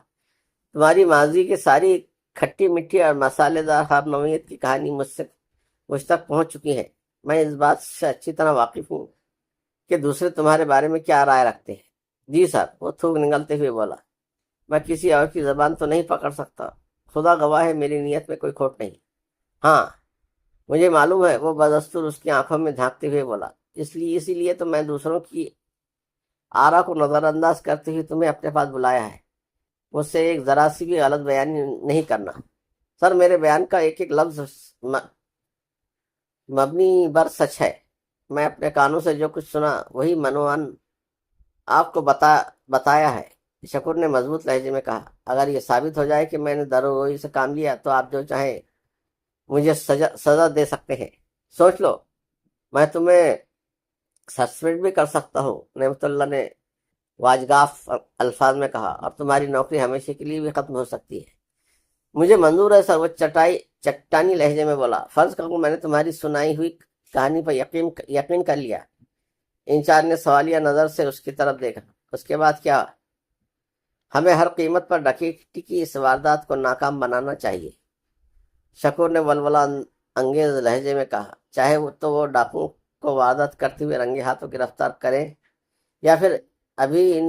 تمہاری ماضی کی ساری کھٹی میٹھی اور مسالے دار خواب نوعیت کی کہانی مجھ تک پہنچ چکی ہے۔ میں اس بات سے اچھی طرح واقف ہوں کہ دوسرے تمہارے بارے میں کیا رائے رکھتے ہیں۔ جی سر، وہ تھوک نگلتے ہوئے بولا۔ میں کسی اور کی زبان تو نہیں پکڑ سکتا، خدا گواہ ہے میری نیت میں کوئی کھوٹ نہیں۔ ہاں مجھے معلوم ہے، وہ بدستور اس کی آنکھوں میں جھانکتے ہوئے بولا۔ اسی لیے تو میں دوسروں کی آرا کو نظر انداز کرتے ہوئے تمہیں اپنے پاس بلایا ہے۔ مجھ سے ایک ذرا سی بھی غلط بیانی نہیں کرنا۔ سر، میرے بیان کا ایک ایک لفظ مبنی بر سچ ہے۔ میں اپنے کانوں سے جو کچھ سنا وہی منوان آپ کو بتایا ہے، شکور نے مضبوط لہجے میں کہا۔ اگر یہ ثابت ہو جائے کہ میں نے دروغگوئی سے کام لیا تو آپ جو چاہیں مجھے سزا دے سکتے ہیں۔ سوچ لو، میں تمہیں سسپینڈ بھی کر سکتا ہوں، نعمت اللہ نے واجگاف الفاظ میں کہا، اور تمہاری نوکری ہمیشہ کے لیے بھی ختم ہو سکتی ہے۔ مجھے منظور ہے سر، وہ چٹانی لہجے میں بولا۔ فرض کروں میں نے تمہاری سنائی ہوئی کہانی پر یقین کر لیا۔ انچارج نے سوالیہ نظر سے اس کی طرف دیکھا۔ اس کے بعد کیا؟ ہمیں ہر قیمت پر ڈکیتی کی اس واردات کو ناکام بنانا چاہیے، شکور نے ولولہ انگیز لہجے میں کہا۔ چاہے وہ ڈاکو کو واردات کرتے ہوئے رنگے ہاتھوں گرفتار کریں، یا پھر ابھی ان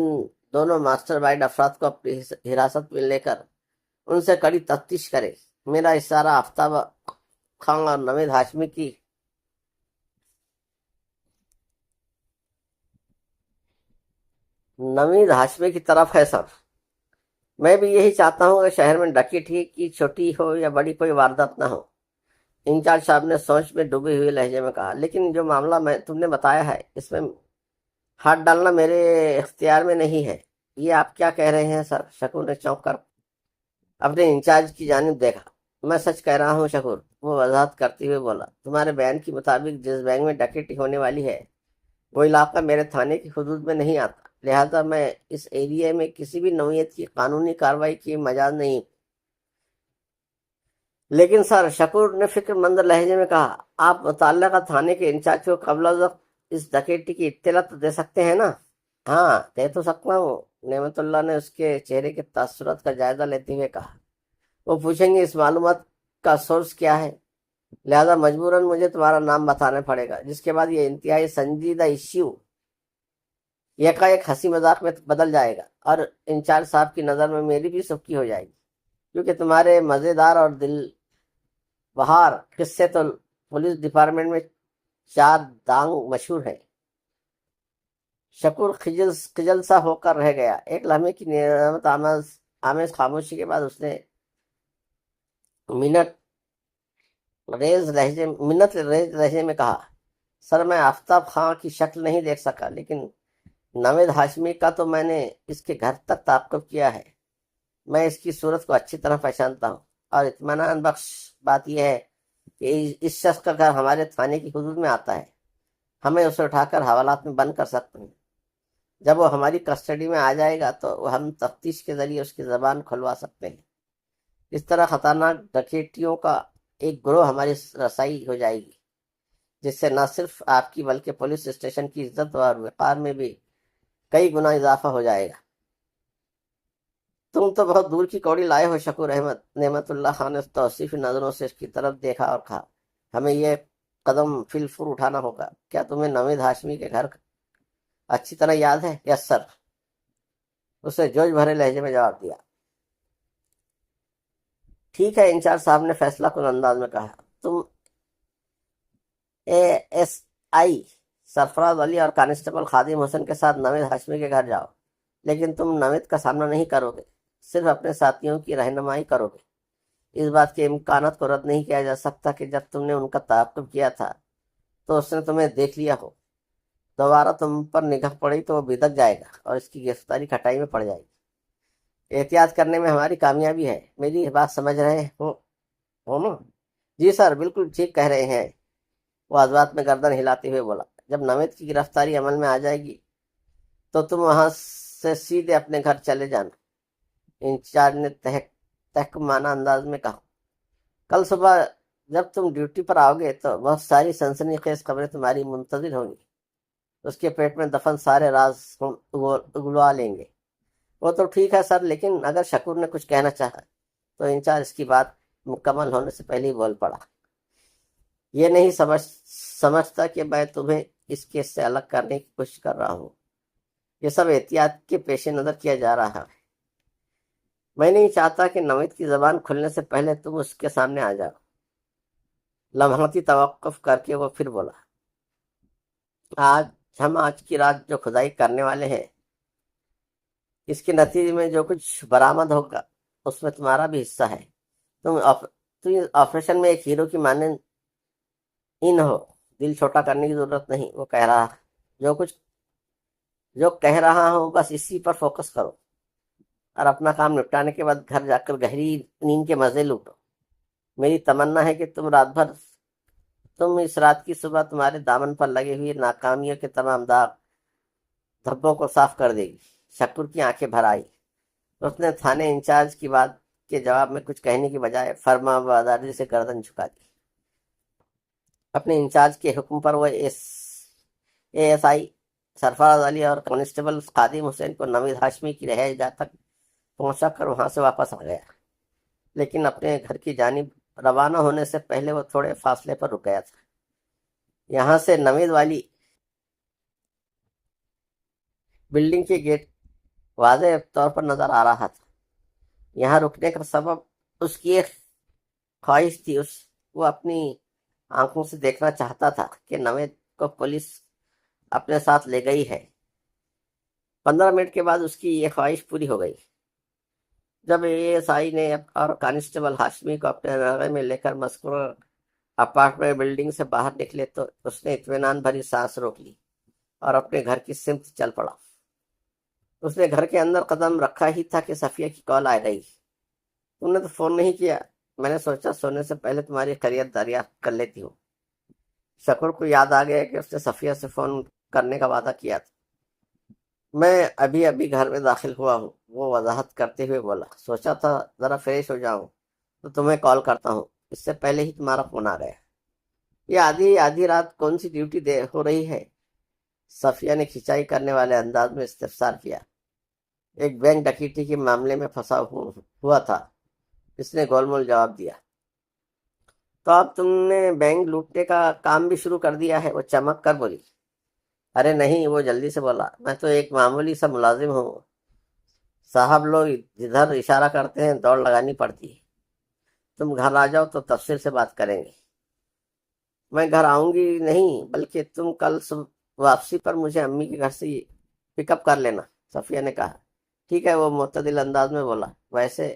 دونوں ماسٹر مائنڈ افراد کو اپنی حراست میں لے کر ان سے کڑی تفتیش کرے۔ میرا اشارہ آفتاب خان اور نوید ہاشمی کی طرف ہے سر۔ میں بھی یہی چاہتا ہوں کہ شہر میں ڈکیتی کی چھوٹی ہو یا بڑی کوئی واردات نہ ہو، انچارج صاحب نے سوچ میں ڈوبے ہوئے لہجے میں کہا۔ لیکن جو معاملہ تم نے بتایا ہے، اس میں ہاتھ ڈالنا میرے اختیار میں نہیں ہے۔ یہ آپ کیا کہہ رہے ہیں سر؟ شکور نے چونک کر اپنے انچارج کی جانب دیکھا۔ میں سچ کہہ رہا ہوں شکور، وہ وضاحت کرتے ہوئے بولا۔ تمہارے بیان کے مطابق جس بینک میں ڈکیتی ہونے والی ہے وہ علاقہ میرے تھانے کی حدود میں نہیں آتا، لہذا میں اس ایریا میں کسی بھی نوعیت کی قانونی کارروائی کی مجاز نہیں۔ لیکن سر، شکور نے فکر مند لہجے میں کہا، آپ متعلقہ تھانے کے انچارج کو قبل از وقت اس ڈکیتی کی اطلاع تو دے سکتے ہیں نا؟ ہاں، دے تو سکتا ہوں، نعمت اللہ نے اس کے چہرے کے تاثرات کا جائزہ لیتے ہوئے کہا۔ وہ پوچھیں گے اس معلومات کا سورس کیا ہے، لہذا مجبوراً مجھے تمہارا نام بتانا پڑے گا، جس کے بعد یہ انتہائی سنجیدہ ایشو یکایک ہنسی مذاق میں بدل جائے گا، اور انچارج صاحب کی نظر میں میری بھی سبکی ہو جائے گی، کیونکہ تمہارے مزیدار اور دل بہار قصے تو پولیس ڈپارٹمنٹ میں 4 دانگ مشہور ہیں۔ شکور خجل سا ہو کر رہ گیا۔ ایک لمحے کی نعمت آمیز خاموشی کے بعد اس نے منت ریز لہجے میں کہا، سر، میں آفتاب خان کی شکل نہیں دیکھ سکا، لیکن نوید ہاشمی کا تو میں نے اس کے گھر تک تعاقب کیا ہے۔ میں اس کی صورت کو اچھی طرح پہچانتا ہوں، اور اطمینان بخش بات یہ ہے کہ اس شخص کا گھر ہمارے تھانے کی حدود میں آتا ہے۔ ہمیں اسے اٹھا کر حوالات میں بند کر سکتے ہیں۔ جب وہ ہماری کسٹڈی میں آ جائے گا تو ہم تفتیش کے ذریعے اس کی زبان کھلوا سکتے ہیں۔ اس طرح خطرناک ڈکیتیوں کا ایک گروہ ہماری رسائی ہو جائے گی، جس سے نہ صرف آپ کی بلکہ پولیس اسٹیشن کی عزت اور وقار میں بھی کئی گنا اضافہ ہو جائے گا۔ تم تو بہت دور کی کوڑی لائے ہو شکور احمد، نعمت اللہ خان نے توصیفی نظروں سے اس کی طرف دیکھا اور کہا۔ ہمیں یہ قدم فی الفور اٹھانا ہوگا۔ کیا تمہیں نوید ہاشمی کے گھر اچھی طرح یاد ہے؟ یس سر، اس نے جوش بھرے لہجے میں جواب دیا۔ ٹھیک ہے، انچارج صاحب نے فیصلہ کن انداز میں کہا۔ تم ASI سرفراز علی اور کانسٹیبل خادم حسن کے ساتھ نوید ہاشمی کے گھر جاؤ، لیکن تم نوید کا سامنا نہیں کرو گے، صرف اپنے ساتھیوں کی رہنمائی کرو گے۔ اس بات کے امکانات کو رد نہیں کیا جا سکتا کہ جب تم نے ان کا تعاقب کیا تھا تو اس نے تمہیں دیکھ لیا ہو۔ دوبارہ تم پر نگاہ پڑی تو وہ بدک جائے گا اور اس کی گرفتاری کھٹائی میں پڑ جائے گی۔ احتیاط کرنے میں ہماری کامیابی ہے، میری بات سمجھ رہے ہو نا؟ جی سر، بالکل ٹھیک کہہ رہے ہیں، وہ آزاد میں گردن ہلاتے ہوئے بولا۔ جب نوید کی گرفتاری عمل میں آ جائے گی تو تم وہاں سے سیدھے اپنے گھر چلے جانا، انچارج نے تحکمانہ انداز میں کہا۔ کل صبح جب تم ڈیوٹی پر آؤ گے تو بہت ساری سنسنی خیز خبریں تمہاری منتظر ہوں گی، اس کے پیٹ میں دفن سارے راز ہم اگلوا لیں گے۔ وہ تو ٹھیک ہے سر، لیکن اگر شکور نے کچھ کہنا چاہا تو انچارج اس کی بات مکمل ہونے سے پہلے ہی بول پڑا۔ یہ نہیں سمجھتا کہ میں تمہیں اس کیس سے الگ کرنے کی کوشش کر رہا ہوں، یہ سب احتیاط کے پیش نظر کیا جا رہا ہے۔ میں نہیں چاہتا کہ نوید کی زبان کھلنے سے پہلے تم اس کے سامنے آ جاؤ۔ لمحاتی توقف کر کے وہ پھر بولا، آج کی رات جو کھدائی کرنے والے ہیں، اس کے نتیجے میں جو کچھ برآمد ہوگا اس میں تمہارا بھی حصہ ہے۔ تم آپریشن میں ایک ہیرو کی مانند ہو، دل چھوٹا کرنے کی ضرورت نہیں۔ وہ جو کہہ رہا ہوں بس اسی پر فوکس کرو اور اپنا کام نپٹانے کے بعد گھر جا کر گہری نیند کے مزے لوٹو۔ میری تمنا ہے کہ تم اس رات کی صبح تمہارے دامن پر لگے ہوئے ناکامیوں کے تمام دھبوں کو صاف کر دے گی۔ شکور کی آنکھیں بھر آئی، اس نے تھانے انچارج کی بات کے جواب میں کچھ کہنے کی بجائے فرما برداری سے گردن جھکا دی۔ اپنے انچارج کے حکم پر وہ اے ایس آئی سرفراز علی اور کانسٹیبل خادم حسین کو نوید ہاشمی کی رہائش گاہ تک پہنچا کر وہاں سے واپس آ گیا، لیکن اپنے گھر کی جانب روانہ ہونے سے پہلے وہ تھوڑے فاصلے پر رک گیا تھا۔ یہاں سے نوید والی بلڈنگ کے گیٹ واضح طور پر نظر آ رہا تھا۔ یہاں رکنے کا سبب اس کی ایک خواہش تھی، وہ اپنی آنکھوں سے دیکھنا چاہتا تھا کہ نوید کو پولیس اپنے ساتھ لے گئی ہے۔ 15 منٹ کے بعد اس کی یہ خواہش پوری ہو گئی۔ جب اے ایس آئی نے اور کانسٹیبل ہاشمی کو اپنے نغے میں لے کر مذکورہ اپارٹمنٹ بلڈنگ سے باہر نکلے تو اس نے اطمینان بھری سانس روک لی اور اپنے گھر کی سمت چل پڑا۔ اس نے گھر کے اندر قدم رکھا ہی تھا کہ صفیہ کی کال آ گئی۔ تم نے تو فون نہیں کیا، میں نے سوچا سونے سے پہلے تمہاری خیریت دریافت کر لیتی ہوں۔ شکور کو یاد آ گیا کہ اس نے صفیہ سے فون کرنے کا وعدہ کیا تھا۔ میں ابھی گھر میں داخل ہوا ہوں، وہ وضاحت کرتے ہوئے بولا۔ سوچا تھا ذرا فریش ہو جاؤں تو تمہیں کال کرتا ہوں، اس سے پہلے ہی تمہارا فون آ گیا۔ یہ آدھی رات کون سی ڈیوٹی ہو رہی ہے؟ صفیہ نے کھنچائی کرنے والے انداز میں استفسار کیا۔ ایک بینک ڈکیتی کے معاملے میں پھنسا ہوا تھا، اس نے گول مول جواب دیا۔ تو اب تم نے بینک لوٹنے کا کام بھی شروع کر دیا ہے؟ وہ چمک کر بولی۔ ارے نہیں، وہ جلدی سے بولا، میں تو ایک معمولی سا ملازم ہوں، صاحب لوگ جدھر اشارہ کرتے ہیں دوڑ لگانی پڑتی ہے۔ تم گھر آ جاؤ تو تفصیل سے بات کریں گے۔ میں گھر آؤں گی نہیں، بلکہ تم کل واپسی پر مجھے امی کے گھر سے پک اپ کر لینا، صفیہ نے کہا۔ ٹھیک ہے، وہ معتدل انداز میں بولا۔ ویسے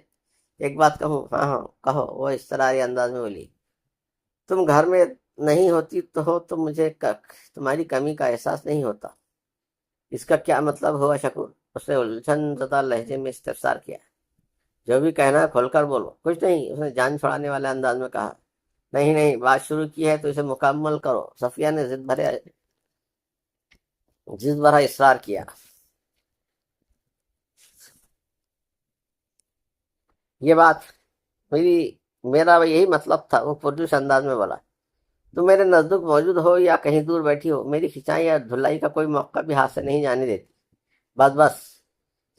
ایک بات کہوں؟ ہاں کہو، وہ اضطراری انداز میں بولی۔ تم گھر میں نہیں ہوتی تو مجھے تمہاری کمی کا احساس نہیں ہوتا۔ اس کا کیا مطلب ہوا شکور؟ اس نے الجھن زدہ لہجے میں استفسار کیا۔ جو بھی کہنا ہے کھول کر بولو۔ کچھ نہیں، اس نے جان چھڑانے والے انداز میں کہا۔ نہیں، بات شروع کی ہے تو اسے مکمل کرو، صفیہ نے ضد بھرا اصرار کیا۔ یہ بات میرا یہی مطلب تھا، وہ پرجوش انداز میں بولا۔ تم میرے نزدیک موجود ہو یا کہیں دور بیٹھی ہو، میری کھنچائی یا دھلائی کا کوئی موقع بھی ہاتھ سے نہیں جانے دیتی۔ بس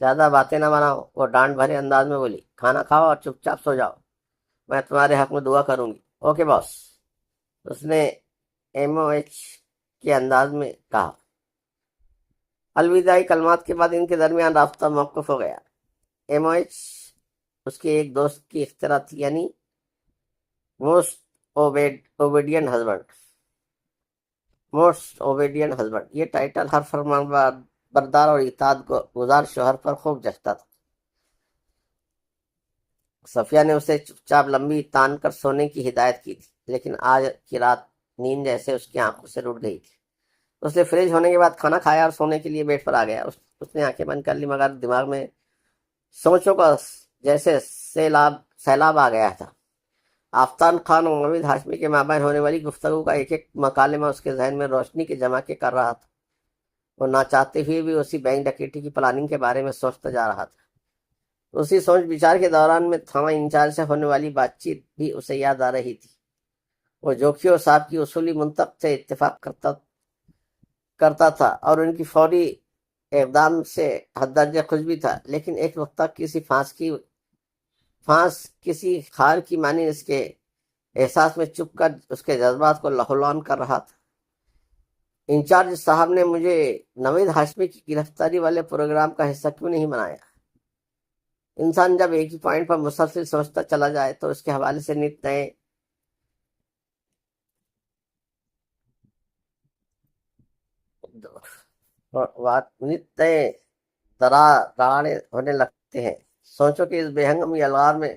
زیادہ باتیں نہ بناؤ، وہ ڈانٹ بھرے انداز میں بولی۔ کھانا کھاؤ اور چپ چاپ سو جاؤ، میں تمہارے حق میں دعا کروں گی۔ اوکے باس، اس نے MOH کے انداز میں کہا۔ الوداعی کلمات کے بعد ان کے درمیان رابطہ موقف ہو گیا۔ MOH اس کے ایک دوست کی اختراع تھی، یعنی موسٹ اوبیڈینٹ ہسبینڈ۔ یہ ٹائٹل ہر فرمان بردار اور اطاعت گزار شوہر پر خوب جچتا تھا۔ صفیہ نے اسے چپ چاپ لمبی تان کر سونے کی ہدایت کی تھی، لیکن آج کی رات نیند جیسے اس کی آنکھوں سے روٹ گئی تھی۔ اس نے فریش ہونے کے بعد کھانا کھایا اور سونے کے لیے بیڈ پر آ گیا۔ اس نے آنکھیں بند کر لی، مگر دماغ میں سوچوں کا جیسے سیلاب آ گیا تھا۔ آفتاب خان اور نوید ہاشمی کے مابین ہونے والی گفتگو کا ایک ایک مکالمہ اس کے ذہن میں روشنی کے جمع کے کر رہا تھا۔ وہ نہ چاہتے ہوئے بھی اسی بینک ڈکیتی کی پلاننگ کے بارے میں سوچتا جا رہا تھا۔ اسی سوچ بچار کے دوران میں تھانہ انچارج سے ہونے والی بات چیت بھی اسے یاد آ رہی تھی۔ وہ جوکیو صاحب کی اصولی منطق سے اتفاق کرتا تھا اور ان کی فوری اقدام سے حد درجہ خوش بھی تھا، لیکن ایک وقت تک کسی کسی خار کی معنی اس کے احساس میں چپ کر اس کے جذبات کو لہولان کر رہا تھا۔ انچارج صاحب نے مجھے نوید ہاشمی کی گرفتاری والے پروگرام کا حصہ کیوں نہیں بنایا؟ انسان جب ایک ہی پوائنٹ پر مسلسل سوچتا چلا جائے تو اس کے حوالے سے نت نئے دراڑے ہونے لگتے ہیں۔ سوچو کہ اس بے ہنگمی الغار میں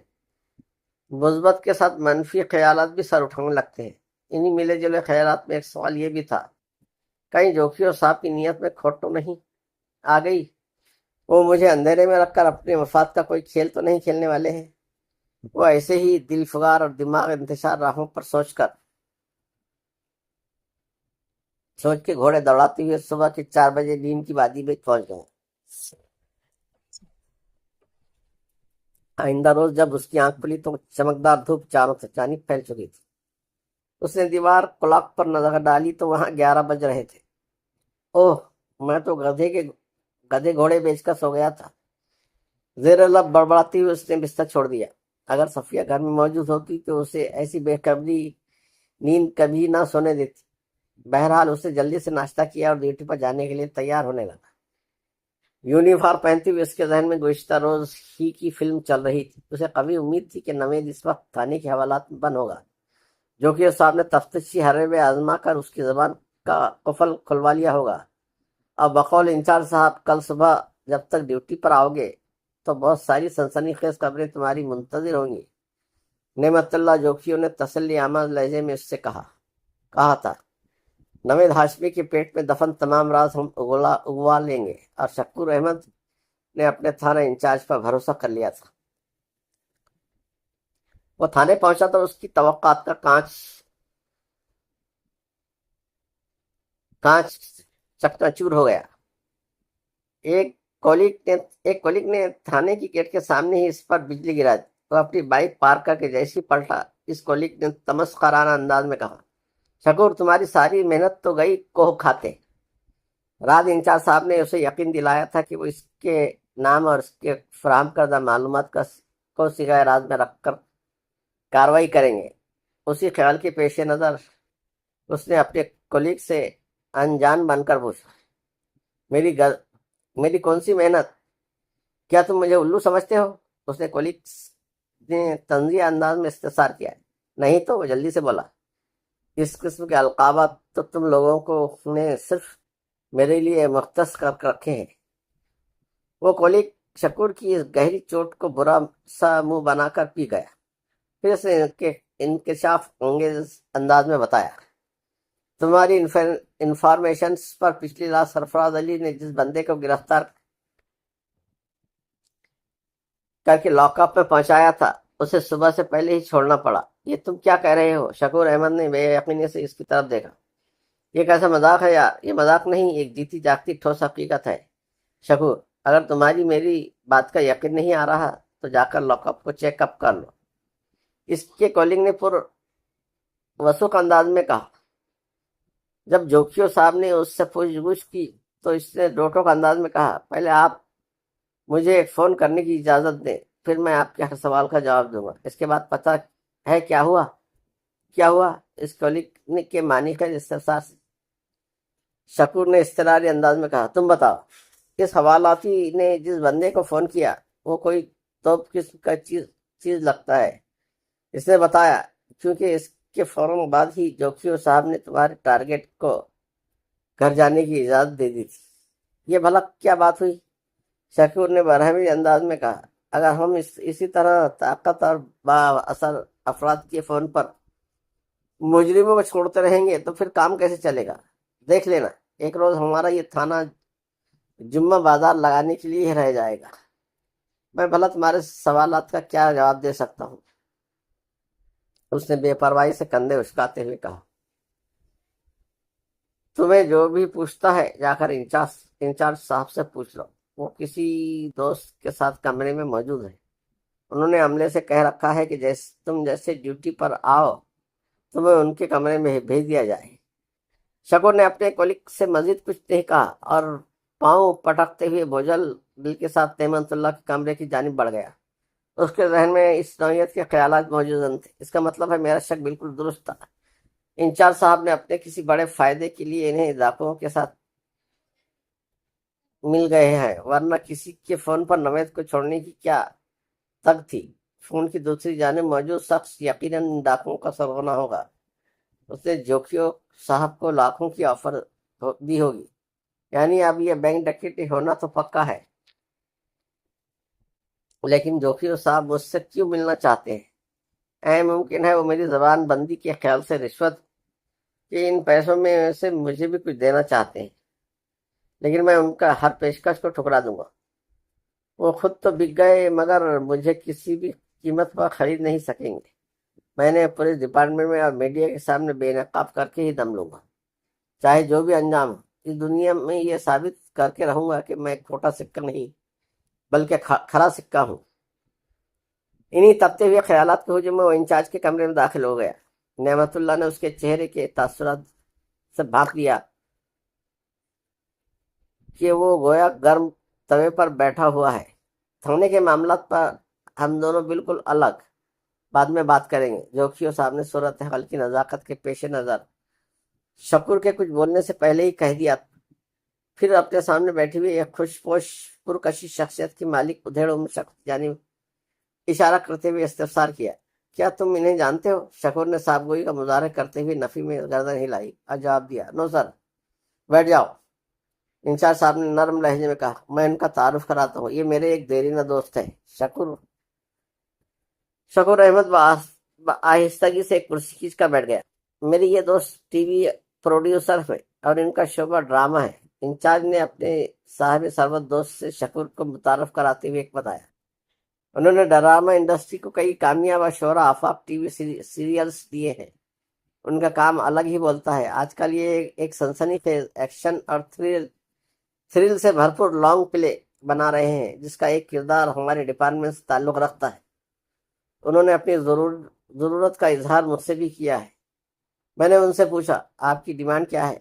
مثبت کے ساتھ منفی خیالات بھی سر اٹھانے لگتے ہیں۔ انہی ملے جلے خیالات میں ایک سوال یہ بھی تھا، کہیں جوکیو صاحب کی نیت میں کھوٹ تو نہیں آ گئی؟ وہ مجھے اندھیرے میں رکھ کر اپنے مفاد کا کوئی کھیل تو نہیں کھیلنے والے ہیں؟ وہ ایسے ہی دل فگار اور دماغ انتشار راہوں پر سوچ کے گھوڑے دوڑاتے ہوئے صبح کے 4 بجے نیند کی وادی میں پہنچ گئے۔ آئندہ روز جب اس کی آنکھ کھلی تو چمکدار دھوپ چاروں سے جانب پھیل چکی تھی۔ اس نے دیوار کلاک پر نظر ڈالی تو وہاں 11 بج رہے تھے۔ اوہ، میں تو گدھے گھوڑے بیچ کر سو گیا تھا۔ زیر لب بڑبڑاتی ہوئی اس نے بستر چھوڑ دیا۔ اگر صفیہ گھر میں موجود ہوتی تو اسے ایسی بے قدری نیند کبھی نہ سونے دیتی۔ بہرحال اس نے جلدی سے ناشتہ کیا اور ڈیوٹی پر جانے کے لیے تیار ہونے لگا۔ یونیفارم پہنتے ہوئے اس کے ذہن میں گزشتہ روز ہی کی فلم چل رہی تھی۔ اسے کبھی امید تھی کہ نوید اس وقت تھانے کے حوالات میں بند ہوگا، جو کہ صاحب نے تفتیشی حربے آزما کر اس کی زبان کا قفل کھلوا لیا ہوگا۔ اب بقول انچارج صاحب، کل صبح جب تک ڈیوٹی پر آؤ گے تو بہت ساری سنسنی خیز خبریں تمہاری منتظر ہوں گی۔ نعمت اللہ جوکیو نے تسلی آمیز لہجے میں اس سے کہا تھا، نوید ہاشمی کے پیٹ میں دفن تمام راز ہم اگوا لیں گے۔ اور شکور احمد نے اپنے تھانہ انچارج پر بھروسہ کر لیا تھا۔ وہ تھانے پہنچا تو اس کی توقعات کا کانچ چکناچور ہو گیا۔ ایک کولک نے تھانے کی گیٹ کے سامنے ہی اس پر بجلی گرا دی۔ وہ اپنی بائک پارک کر کے جیسی پلٹا، اس کولک نے تمسخرانہ انداز میں کہا، شکور، تمہاری ساری محنت تو گئی کوہ کھاتے۔ راز انچارج صاحب نے اسے یقین دلایا تھا کہ وہ اس کے نام اور اس کے فراہم کردہ معلومات کو سگائے راز میں رکھ کر کارروائی کریں گے۔ اسی خیال کے پیش نظر اس نے اپنے کولیگ سے انجان بن کر پوچھا، میری کون سی محنت؟ کیا تم مجھے الو سمجھتے ہو؟ اس نے کولیگ نے طنزیہ انداز میں استفسار کیا۔ نہیں تو، وہ جلدی سے بولا، اس قسم کے القابات تو تم لوگوں کو نے صرف میرے لیے مختص کر رکھے ہیں۔ وہ کولیگ شکور کی اس گہری چوٹ کو برا سا منہ بنا کر پی گیا۔ پھر اس نے انکشاف انگیز انداز میں بتایا، تمہاری انفارمیشنز پر پچھلی رات سرفراز علی نے جس بندے کو گرفتار کر کے لاک اپ میں پہنچایا تھا، اسے صبح سے پہلے ہی چھوڑنا پڑا۔ یہ تم کیا کہہ رہے ہو؟ شکور احمد نے بے یقینی سے اس کی طرف دیکھا۔ یہ کیسا مذاق ہے یار؟ یہ مذاق نہیں، ایک جیتی جاگتی ٹھوس حقیقت ہے شکور۔ اگر تمہاری میری بات کا یقین نہیں آ رہا تو جا کر لاک اپ کو چیک اپ کر لو، اس کے کولنگ نے پر وثوق انداز میں کہا۔ جب جوکیو صاحب نے اس سے پوچھ گچھ کی تو اس نے روٹوک انداز میں کہا، پہلے آپ مجھے ایک فون کرنے کی اجازت دیں، پھر میں آپ کے ہر سوال کا جواب دوں گا۔ اس کے بعد پتہ ہے کیا ہوا؟ اس کولنگ کے معنی کا استفسار سے شکور نے اضطراری انداز میں کہا، تم بتاؤ۔ اس حوالاتی نے جس بندے کو فون کیا وہ کوئی توپ قسم کا چیز لگتا ہے، اس نے بتایا، کیونکہ اس کے فوراً بعد ہی جوکیو صاحب نے تمہارے ٹارگٹ کو گھر جانے کی اجازت دے دی تھی۔ یہ بھلا کیا بات ہوئی؟ شکور نے برہمی انداز میں کہا، اگر ہم اسی طرح طاقت اور با اثر افراد کے فون پر مجرموں کو چھوڑتے رہیں گے تو پھر کام کیسے چلے گا؟ دیکھ لینا، ایک روز ہمارا یہ تھانہ جمعہ بازار لگانے کے لیے ہی رہ جائے گا۔ میں بھلا تمہارے سوالات کا کیا جواب دے سکتا ہوں؟ اس نے بے پرواہی سے کندھے اچکاتے ہوئے کہا۔ تمہیں جو بھی پوچھتا ہے جا کر انچارج صاحب سے پوچھ لو، وہ کسی دوست کے ساتھ کمرے میں موجود ہے۔ انہوں نے عملے سے کہہ رکھا ہے کہ تم جیسے ڈیوٹی پر آؤ تمہیں ان کے کمرے میں بھیج دیا جائے۔ شکور نے اپنے کولیگ سے مزید کچھ نہیں کہا اور پاؤں پٹکتے ہوئے بوجھل دل کے ساتھ نعمت اللہ کے کمرے کی جانب بڑھ گیا۔ اس کے ذہن میں اس نوعیت کے خیالات موجود تھے۔ اس کا مطلب ہے میرا شک بالکل درست تھا۔ انچارج صاحب نے اپنے کسی بڑے فائدے کے لیے انہیں ڈاکوؤں کے ساتھ مل گئے ہیں، ورنہ کسی کے فون پر نوید کو چھوڑنے کی کیا تک تھی؟ فون کی دوسری جانب موجود شخص یقیناً ڈاکوؤں کا سرغنہ ہوگا۔ اس نے جوکیو صاحب کو لاکھوں کی آفر دی ہوگی، یعنی اب یہ بینک ڈکیتی ہونا تو پکا ہے۔ لیکن جوکیو صاحب مجھ سے کیوں ملنا چاہتے ہیں؟ ممکن ہے وہ میری زبان بندی کے خیال سے رشوت کہ ان پیسوں میں سے مجھے بھی کچھ دینا چاہتے ہیں، لیکن میں ان کا ہر پیشکش کو ٹھکرا دوں گا۔ وہ خود تو بک گئے مگر مجھے کسی بھی قیمت پر خرید نہیں سکیں گے۔ میں نے پولیس ڈپارٹمنٹ میں اور میڈیا کے سامنے بے نقاب کر کے ہی دم لوں گا، چاہے جو بھی انجام ہو۔ اس دنیا میں یہ ثابت کر کے رہوں گا کہ میں کھوٹا سکہ نہیں بلکہ کھرا سکہ ہوں۔ انہی تبتے ہوئے خیالات کے ہجوم میں وہ انچارج کے کمرے میں داخل ہو گیا۔ نعمت اللہ نے اس کے چہرے کے تاثرات سے بھانپ لیا کہ وہ گویا گرم توے پر بیٹھا ہوا ہے۔ تھانے کے معاملات پر ہم دونوں بالکل الگ بعد میں بات کریں گے، جوکیو صاحب نے صورتحال کی نزاکت کے پیش نظر شکور کے کچھ بولنے سے پہلے ہی کہہ دیا۔ پھر اپنے سامنے بیٹھی ہوئی ایک خوش پوش پرکشی شخصیت کی مالک ادھیڑ شخص جانب اشارہ کرتے ہوئے استفسار کیا۔ کیا تم انہیں جانتے ہو؟ شکور نے صاحب گوئی کا مظاہرہ کرتے ہوئے نفی میں گردن ہلائی اور جواب دیا، نو سر۔ بیٹھ جاؤ، انچارج صاحب نے نرم لہجے میں کہا۔ میں ان کا تعارف کراتا ہوں، یہ میرے ایک دیرینہ دوست ہیں۔ شکور احمد آہستگی سے ایک کرسی کھینچ کر بیٹھ گیا۔ میری یہ دوست ٹی وی پروڈیوسر ہے اور ان کا شعبہ ڈرامہ ہے۔ انچارج نے اپنے صاحب ثروت دوست سے شکور کو متعارف کراتے ہوئے بتایا۔ انہوں نے ڈرامہ انڈسٹری کو کئی کامیاب اور شہرت آفاق ٹی وی سیریلز دیے ہیں۔ ان کا کام الگ ہی بولتا ہے۔ آج کل یہ ایک سنسنی خیز ایکشن اور تھرل سے بھرپور لانگ پلے بنا رہے ہیں جس کا ایک کردار ہمارے ڈپارٹمنٹ سے تعلق رکھتا ہے۔ انہوں نے اپنی ضرورت کا اظہار مجھ سے بھی کیا ہے۔ میں نے ان سے پوچھا، آپ کی ڈیمانڈ کیا ہے؟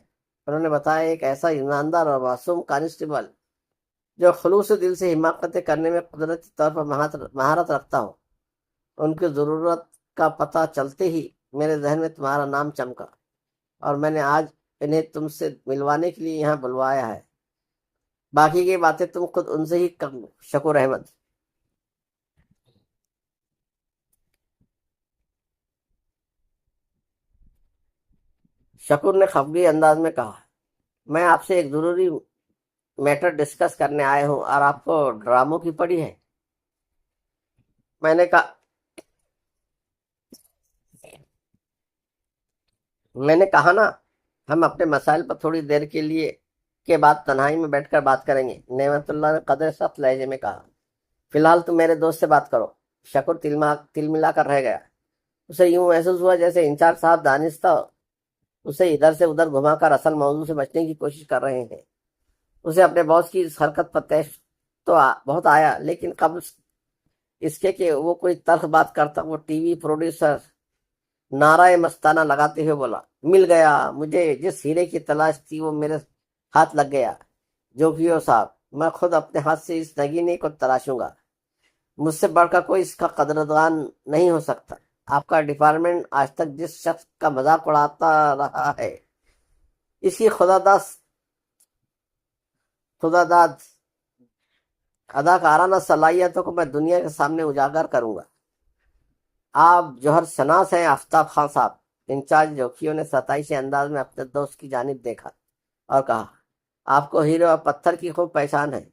انہوں نے بتایا، ایک ایسا ایماندار اور معصوم کانسٹیبل جو خلوص دل سے حماقتیں کرنے میں قدرتی طور پر مہارت رکھتا ہو۔ ان کی ضرورت کا پتہ چلتے ہی میرے ذہن میں تمہارا نام چمکا اور میں نے آج انہیں تم سے ملوانے کے لیے یہاں بلوایا ہے۔ باقی کی باتیں تم خود ان سے ہی کر لو۔ شکور احمد۔ شکور نے خفگی انداز میں کہا، میں آپ سے ایک ضروری میٹر ڈسکس کرنے آئے ہوں اور آپ کو ڈراموں کی پڑی ہے۔ میں نے کہا نا، ہم اپنے مسائل پر تھوڑی دیر کے بعد تنہائی میں بیٹھ کر بات کریں گے، نعمت اللہ نے قدر سخت لہجے میں کہا۔ فی الحال تم میرے دوست سے بات کرو۔ شکور تل ملا کر رہ گیا۔ اسے یوں محسوس ہوا جیسے انچارج صاحب دانستہ اسے ادھر سے ادھر گھما کر اصل موضوع سے بچنے کی کوشش کر رہے ہیں۔ اسے اپنے باس کی اس حرکت پر تیش تو بہت آیا، لیکن قبل اس کے کہ وہ کوئی تلخ بات کرتا وہ ٹی وی پروڈیوسر نعرہ مستانہ لگاتے ہوئے بولا، مل گیا، مجھے جس ہیرے کی تلاش تھی وہ میرے ہاتھ لگ گیا۔ جوکیو صاحب، میں خود اپنے ہاتھ سے اس نگینے کو تراشوں گا۔ مجھ سے بڑھ کر کوئی اس کا قدردان نہیں ہو سکتا۔ آپ کا ڈپارٹمنٹ آج تک جس شخص کا مذاق اڑاتا رہا ہے، اس کی خدا داد اداکارانہ صلاحیتوں کو میں دنیا کے سامنے اجاگر کروں گا۔ آپ جوہر شناس ہیں آفتاب خان صاحب۔ انچارج جوکیو نے ستائشی انداز میں اپنے دوست کی جانب دیکھا اور کہا، آپ کو ہیرے اور پتھر کی خوب پہچان ہے۔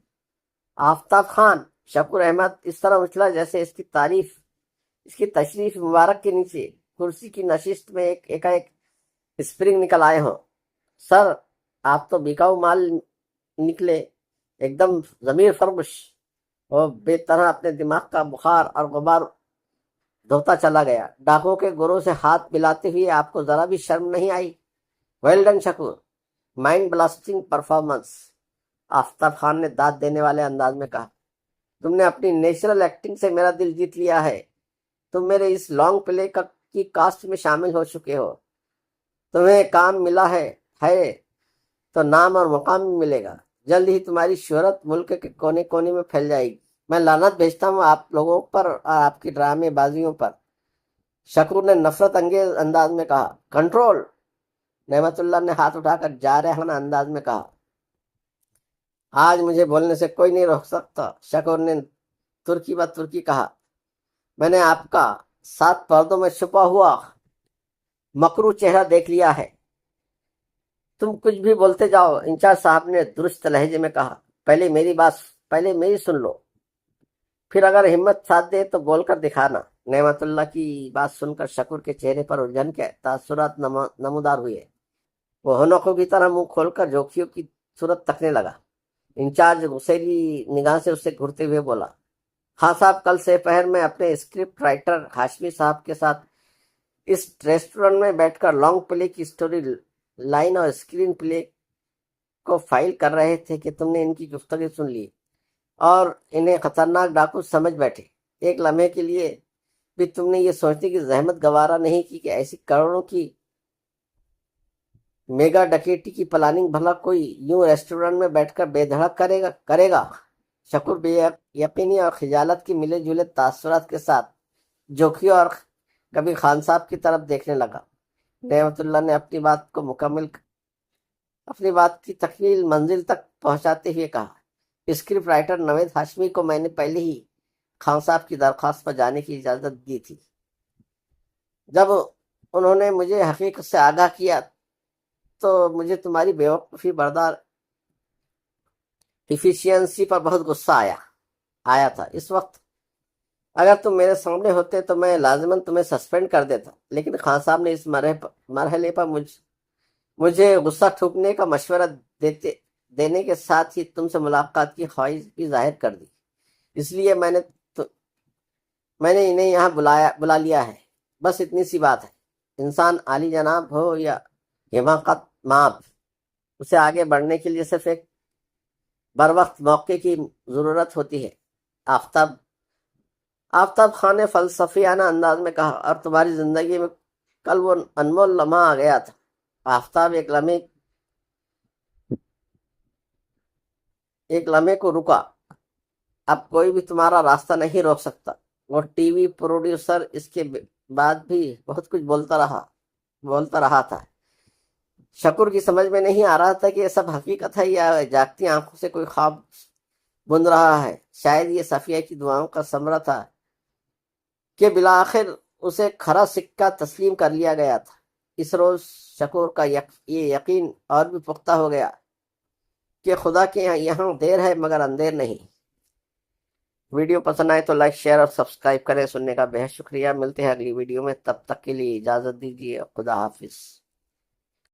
آفتاب خان؟ شکور احمد اس طرح اچھلا جیسے اس کی تشریف مبارک کے نیچے کرسی کی نشست میں ایک اسپرنگ نکل آئے ہوں۔ سر، آپ تو بکاؤ مال نکلے، ایک دم ضمیر فرمش۔ وہ بے طرح اپنے دماغ کا بخار اور غبار دھوتا چلا گیا۔ ڈاکو کے گروہ سے ہاتھ ملاتے ہوئے آپ کو ذرا بھی شرم نہیں آئی؟ ویل ڈن شکور، مائنڈ بلاسٹنگ پرفارمنس، آفتاب خان نے داد دینے والے انداز میں کہا۔ تم نے اپنی نیچرل ایکٹنگ سے میرا دل جیت لیا ہے۔ تم میرے اس لانگ پلے کی کاسٹ میں شامل ہو چکے ہو۔ تمہیں کام ملا ہے تو نام اور مقام بھی ملے گا۔ جلد ہی تمہاری شہرت ملک کے کونے کونے میں پھیل جائے گی۔ میں لعنت بھیجتا ہوں آپ لوگوں پر اور آپ کی ڈرامے بازیوں پر، شکور نے نفرت انگیز انداز میں کہا۔ کنٹرول، نعمت اللہ نے ہاتھ اٹھا کر جارحانہ انداز میں کہا۔ آج مجھے بولنے سے کوئی نہیں روک سکتا، شکور نے ترکی بہ ترکی کہا۔ میں نے آپ کا 7 پردوں میں چھپا ہوا مکروہ چہرہ دیکھ لیا ہے۔ تم کچھ بھی بولتے جاؤ، انچارج صاحب نے درست لہجے میں کہا۔ پہلے میری سن لو، پھر اگر ہمت ساتھ دے تو بول کر دکھانا۔ نعمت اللہ کی بات سن کر شکور کے چہرے پر الجھن کے تاثرات نمودار ہوئے۔ وہ ہنوخوں کی طرح منہ کھول کر جوکیوں کی صورت تکنے لگا۔ انچارج غصیلی نگاہ سے اسے گھورتے ہوئے بولا۔ خان صاحب، کل سے پہر میں اپنے اسکرپٹ رائٹر ہاشمی صاحب کے ساتھ اس ریسٹورنٹ میں بیٹھ کر لانگ پلے کی سٹوری لائن اور اسکرین پلے کو فائل کر رہے تھے کہ تم نے ان کی گفتگو سن لی اور انہیں خطرناک ڈاکو سمجھ بیٹھے۔ ایک لمحے کے لیے بھی تم نے یہ سوچنے کی زحمت گوارا نہیں کی کہ ایسی کروڑوں کی میگا ڈکیٹی کی پلاننگ بھلا کوئی یوں ریسٹورنٹ میں بیٹھ کر بے دھڑک کرے گا؟ شکور بے یقینی اور خجالت کی ملے جلے تاثرات کے ساتھ جوکیوں اور کبھی خان صاحب کی طرف دیکھنے لگا۔ نعمت اللہ نے اپنی بات کی تکمیل منزل تک پہنچاتے ہوئے کہا۔ اسکرپٹ رائٹر نوید ہاشمی کو میں نے پہلے ہی خان صاحب کی درخواست پر جانے کی اجازت دی تھی۔ جب انہوں نے مجھے حقیقت سے آگاہ کیا تو مجھے تمہاری بیوقوفی بردار ایفیشینسی پر بہت غصہ آیا تھا۔ اس وقت اگر تم میرے سامنے ہوتے تو میں لازماً تمہیں سسپینڈ کر دیتا، لیکن خان صاحب نے اس مرحلے پر مجھے غصہ ٹھوکنے کا مشورہ دینے کے ساتھ ہی تم سے ملاقات کی خواہش بھی ظاہر کر دی۔ اس لیے میں نے انہیں یہاں بلا لیا ہے۔ بس اتنی سی بات ہے۔ انسان عالی جناب ہو یا حماقت ماب، اسے آگے بڑھنے کے لیے صرف ایک بروقت موقع کی ضرورت ہوتی ہے۔ آفتاب خان نے فلسفیانہ انداز میں کہا۔ اور تمہاری زندگی میں کل وہ انمول لمحہ آ گیا تھا۔ آفتاب ایک لمحے کو رکا۔ اب کوئی بھی تمہارا راستہ نہیں روک سکتا۔ وہ ٹی وی پروڈیوسر اس کے بعد بھی بہت کچھ بولتا رہا تھا۔ شکور کی سمجھ میں نہیں آ رہا تھا کہ یہ سب حقیقت ہے یا جاگتی آنکھوں سے کوئی خواب بن رہا ہے۔ شاید یہ صفیہ کی دعاؤں کا ثمرہ تھا کہ بالآخر اسے کھرا سکہ تسلیم کر لیا گیا تھا۔ اس روز شکور کا یہ یقین اور بھی پختہ ہو گیا کہ خدا کے یہاں دیر ہے مگر اندیر نہیں۔ ویڈیو پسند آئے تو لائک، شیئر اور سبسکرائب کریں۔ سننے کا بہت شکریہ۔ ملتے ہیں اگلی ویڈیو میں، تب تک کے لیے اجازت دیجیے۔ خدا حافظ۔